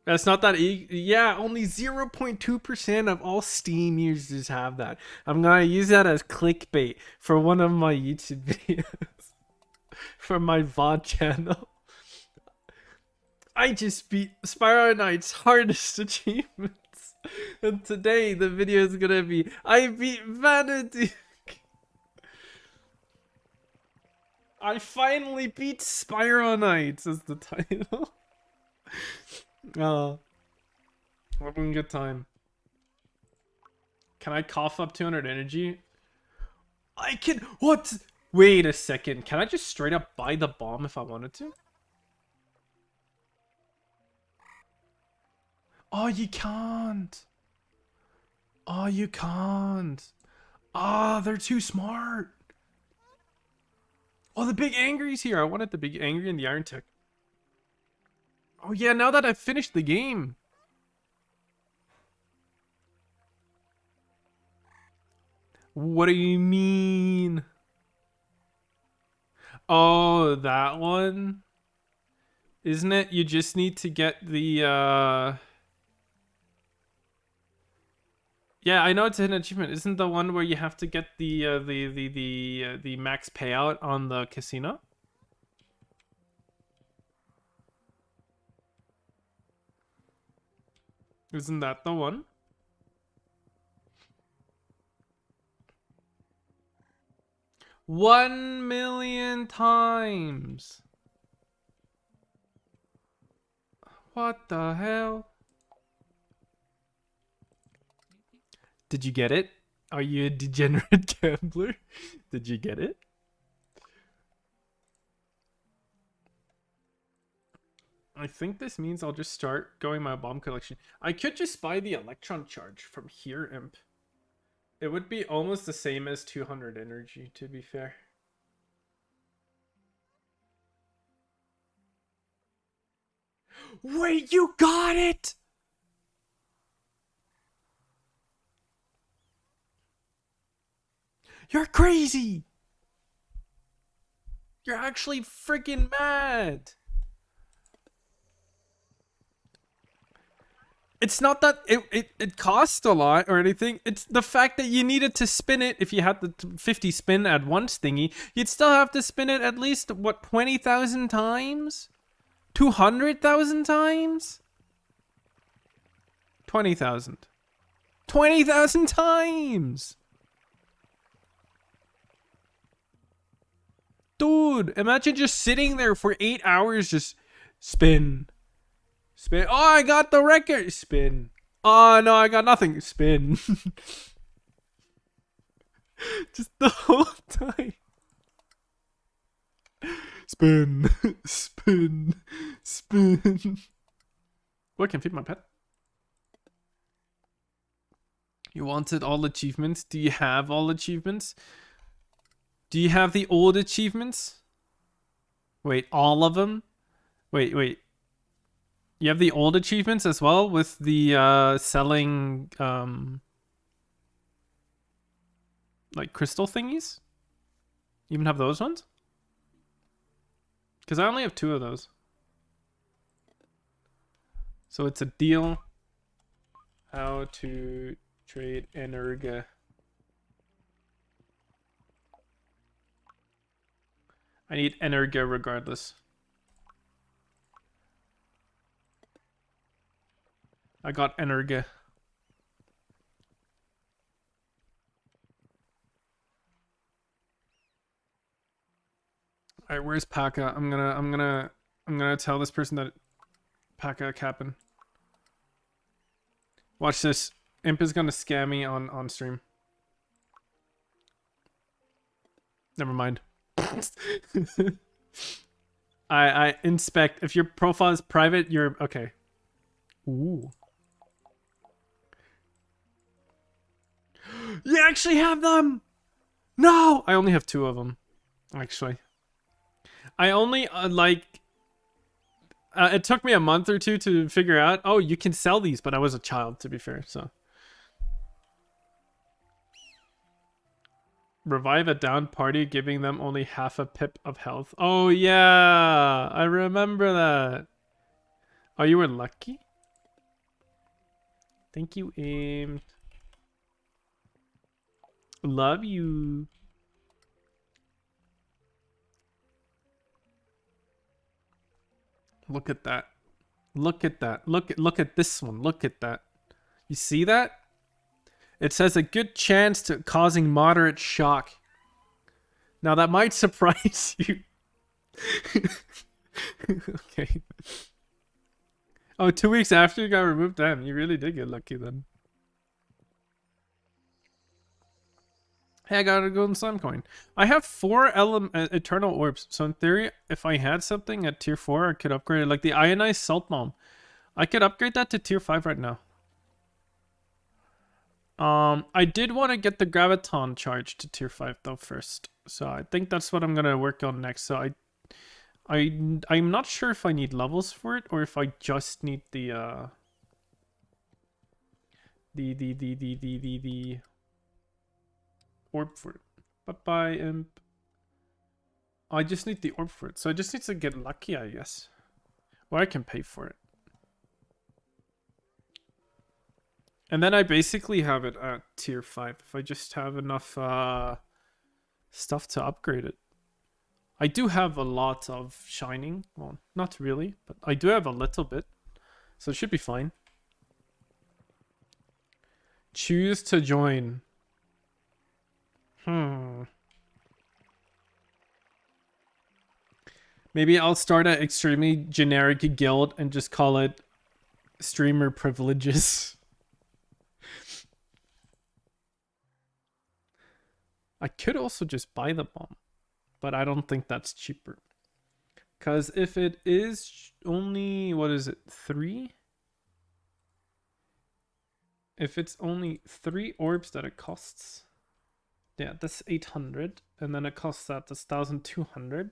That's not that yeah, only 0.2% of all Steam users have that. I'm gonna use that as clickbait for one of my YouTube videos. For my VOD channel. I just beat Spyro Knight's hardest achievements. And today the video is gonna be I beat Vanity. I finally beat Spyro Knights as the title. We're having a good time. Can I cough up 200 energy? I can. What? Wait a second. Can I just straight up buy the bomb if I wanted to? Oh, you can't. Oh, you can't. Ah, they're too smart. Oh, the big angry's here. I wanted the big angry and the iron tech. Oh yeah, now that I've finished the game. What do you mean? Oh, that one? Isn't it? You just need to get the yeah, I know it's an achievement. Isn't the one where you have to get the max payout on the casino? Isn't that the one? $1,000,000 times. What the hell? Did you get it? Are you a degenerate gambler? Did you get it? I think this means I'll just start going my bomb collection. I could just buy the electron charge from here, Imp. It would be almost the same as 200 energy, to be fair. Wait, you got it! You're crazy! You're actually freaking mad! It's not that it cost a lot or anything. It's the fact that you needed to spin it. If you had the 50 spin at once thingy, you'd still have to spin it at least, what, 20,000 times? 200,000 times? 20,000. 20,000 times! Dude, imagine just sitting there for 8 hours just spin. Spin. Oh, I got the record. Spin. Oh, no, I got nothing. Spin. Just the whole time. Spin. Spin. Spin. Oh, I can feed my pet. You wanted all achievements? Do you have all achievements? Do you have the old achievements? Wait, all of them? Wait. You have the old achievements as well with the selling like crystal thingies? You even have those ones? Because I only have 2 of those. So it's a deal. How to trade Energa. I need Energa regardless. I got energy. Alright, where's Paka? I'm gonna tell this person that Paka capping. Watch this. Imp is gonna scam me on stream. Never mind. I inspect. If your profile is private, you're okay. Ooh. You actually have them! No! I only have 2 of them. Actually. I only, it took me a month or 2 to figure out, oh, you can sell these, but I was a child, to be fair, so. Revive a down party, giving them only half a pip of health. Oh, yeah! I remember that. Oh, you were lucky? Thank you, Aim. Love you. Look at that. Look at that. Look at this one. Look at that. You see that? It says a good chance to causing moderate shock. Now that might surprise you. Okay. Oh, 2 weeks after you got removed? Damn, you really did get lucky then. Hey, I got a golden slime coin. I have 4 eternal orbs, so in theory, if I had something at tier 4, I could upgrade it. Like the ionized salt bomb. I could upgrade that to tier 5 right now. I did want to get the graviton charge to tier 5 though first. So I think that's what I'm gonna work on next. So I'm not sure if I need levels for it or if I just need the orb for it. Bye-bye, Imp. I just need the orb for it. So I just need to get lucky, I guess. Or I can pay for it. And then I basically have it at tier 5 if I just have enough stuff to upgrade it. I do have a lot of shining. Well, not really, but I do have a little bit. So it should be fine. Choose to join. Maybe I'll start an extremely generic guild and just call it streamer privileges. I could also just buy the bomb, but I don't think that's cheaper. Because if it is only, what is it, 3? If it's only 3 orbs that it costs, yeah, that's 800, and then it costs that's 1,200,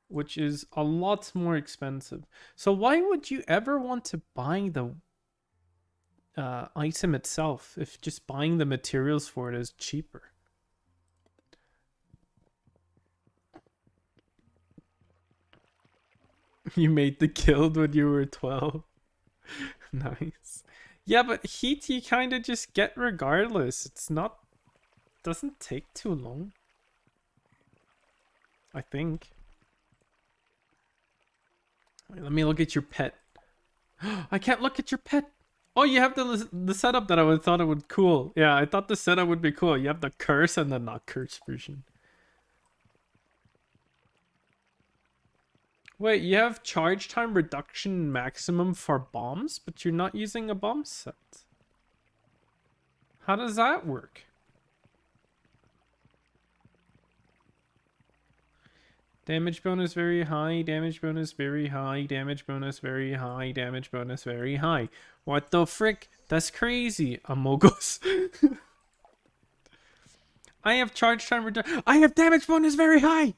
which is a lot more expensive. So why would you ever want to buy the item itself if just buying the materials for it is cheaper? You made the guild when you were 12. Nice. Yeah, but heat you kind of just get regardless. It's not... doesn't take too long. I think. Wait, let me look at your pet. I can't look at your pet. Oh, you have the setup that I thought it would cool. Yeah, I thought the setup would be cool. You have the curse and the not curse version. Wait, you have charge time reduction maximum for bombs, but you're not using a bomb set. How does that work? Damage bonus very high, damage bonus very high, damage bonus very high, damage bonus very high. What the frick? That's crazy, Amogos. I have charge time reduction. I have damage bonus very high!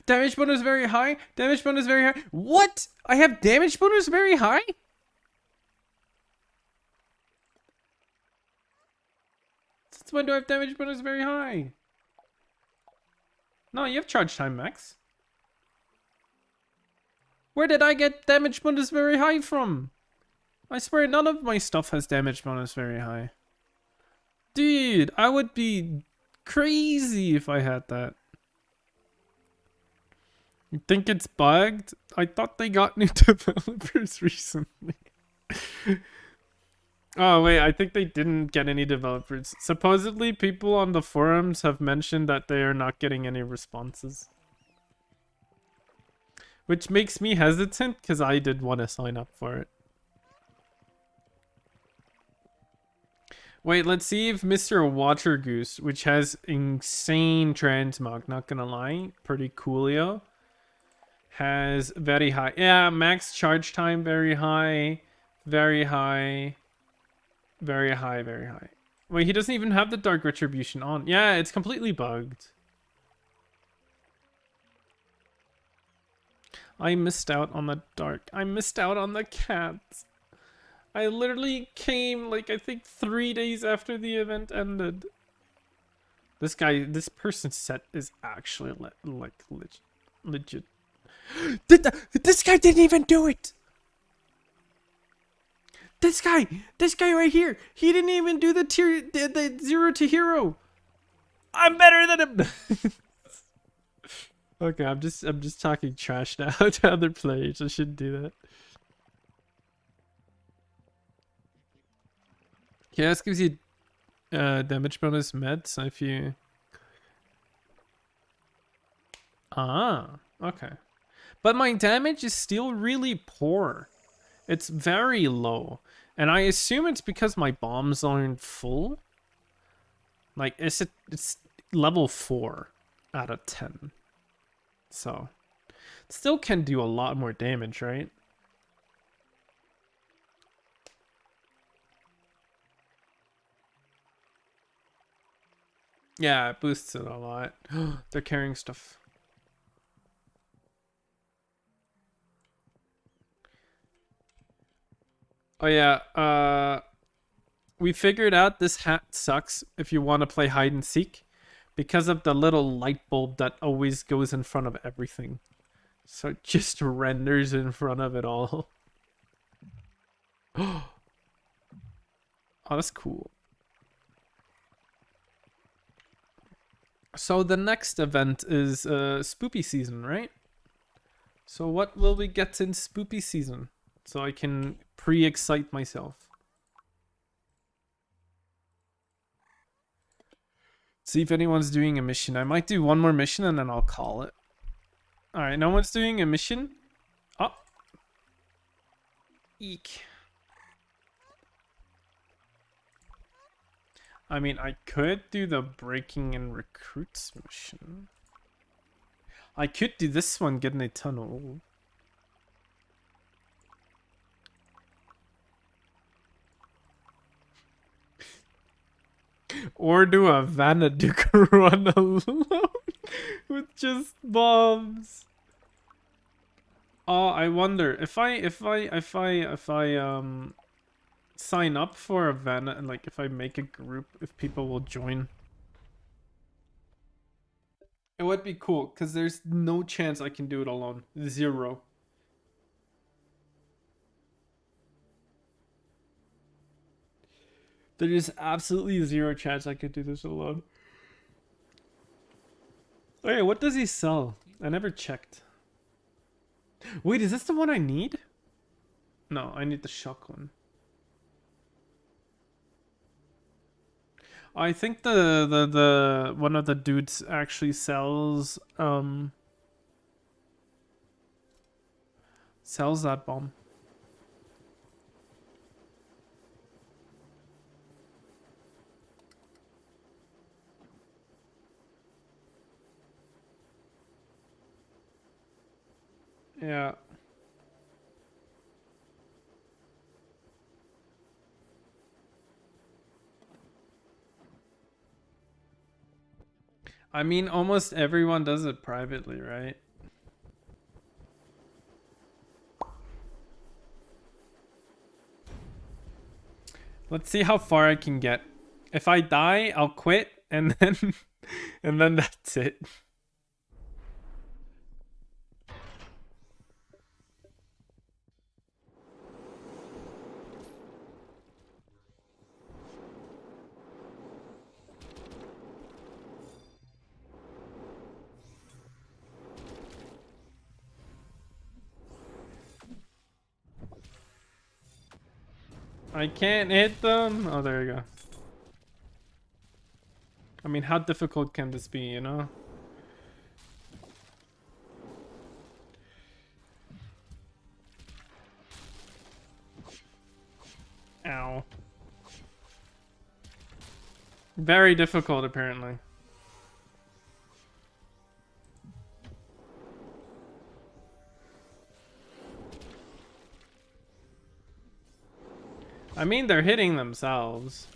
Damage bonus very high. Damage bonus very high. What? I have damage bonus very high? Since when do I have damage bonus very high? No, you have charge time max. Where did I get damage bonus very high from? I swear none of my stuff has damage bonus very high. Dude, I would be crazy if I had that. You think it's bugged? I thought they got new developers recently. Oh wait, I think they didn't get any developers. Supposedly people on the forums have mentioned that they are not getting any responses. Which makes me hesitant because I did want to sign up for it. Wait, let's see if Mr. Water Goose, which has insane transmog, not gonna lie, pretty coolio, has very high. Yeah, max charge time, very high, very high, very high, very high. Wait, he doesn't even have the Dark Retribution on. Yeah, it's completely bugged. I missed out on the dark. I missed out on the cats. I literally came, like, I think 3 days after the event ended. This person's set is actually, like, legit. This guy didn't even do it! This guy right here, he didn't even do the 0 to hero. I'm better than him. Okay, I'm just talking trash now to other players. I shouldn't do that. Chaos gives you damage bonus meds if you. Ah, okay. But my damage is still really poor. It's very low. And I assume it's because my bombs aren't full. Like, it's level 4 out of 10. So, still can do a lot more damage, right? Yeah, it boosts it a lot. They're carrying stuff. Oh yeah, we figured out this hat sucks if you want to play hide and seek because of the little light bulb that always goes in front of everything. So it just renders in front of it all. Oh, that's cool. So the next event is spoopy season, right? So what will we get in spoopy season? So I can pre-excite myself. See if anyone's doing a mission. I might do one more mission and then I'll call it. Alright, no one's doing a mission. Oh. Eek. I mean, I could do the breaking and recruits mission. I could do this one, get in a tunnel. Or do a Vanaduk run alone with just bombs. Oh, I wonder if I sign up for a Vana and like if I make a group, if people will join. It would be cool because there's no chance I can do it alone. 0. There is absolutely 0 chance I could do this alone. Okay, what does he sell? I never checked. Wait, is this the one I need? No, I need the shock one. I think the one of the dudes actually sells that bomb. Yeah. I mean, almost everyone does it privately, right? Let's see how far I can get. If I die, I'll quit, and then and then that's it. I can't hit them. Oh, there you go. I mean, how difficult can this be, you know? Ow. Very difficult, apparently. I mean, they're hitting themselves.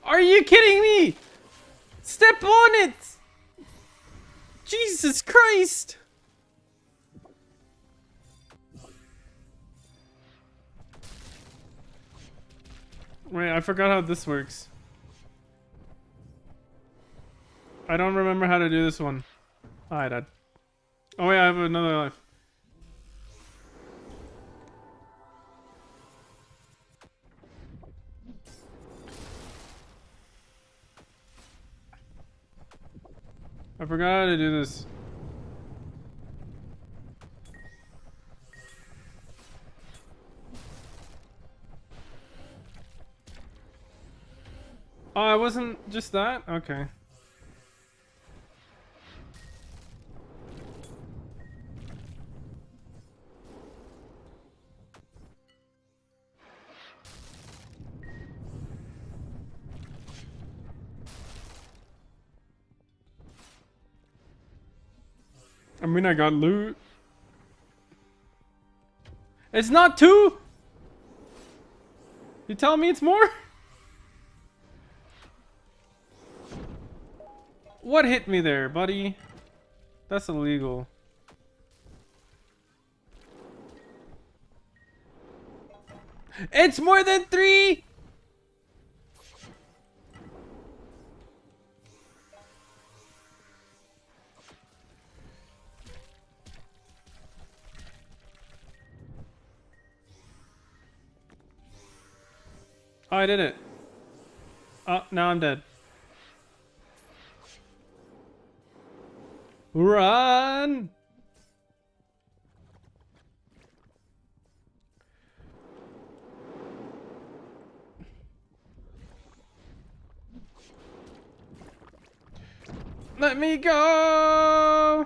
Are you kidding me? Step on it! Jesus Christ! Wait, I forgot how this works. I don't remember how to do this one. Oh, I died. Oh wait, I have another life. I forgot how to do this. Oh, it wasn't just that? Okay. I mean, I got loot. It's not 2? You tell me it's more? What hit me there, buddy? That's illegal. It's more than 3! Oh, I did it. Oh, now I'm dead. Run! Let me go!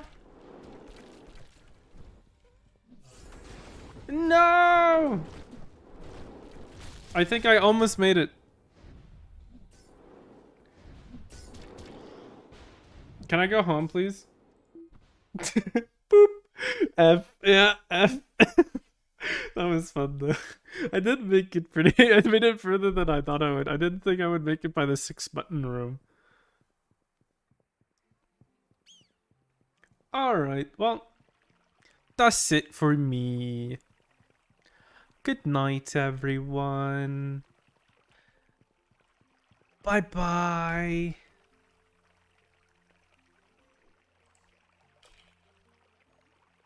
No! I think I almost made it. Can I go home, please? Boop. F. Yeah, F. That was fun, though. I did make it pretty. I made it further than I thought I would. I didn't think I would make it by the 6-button room. Alright, well, that's it for me. Good night, everyone. Bye-bye.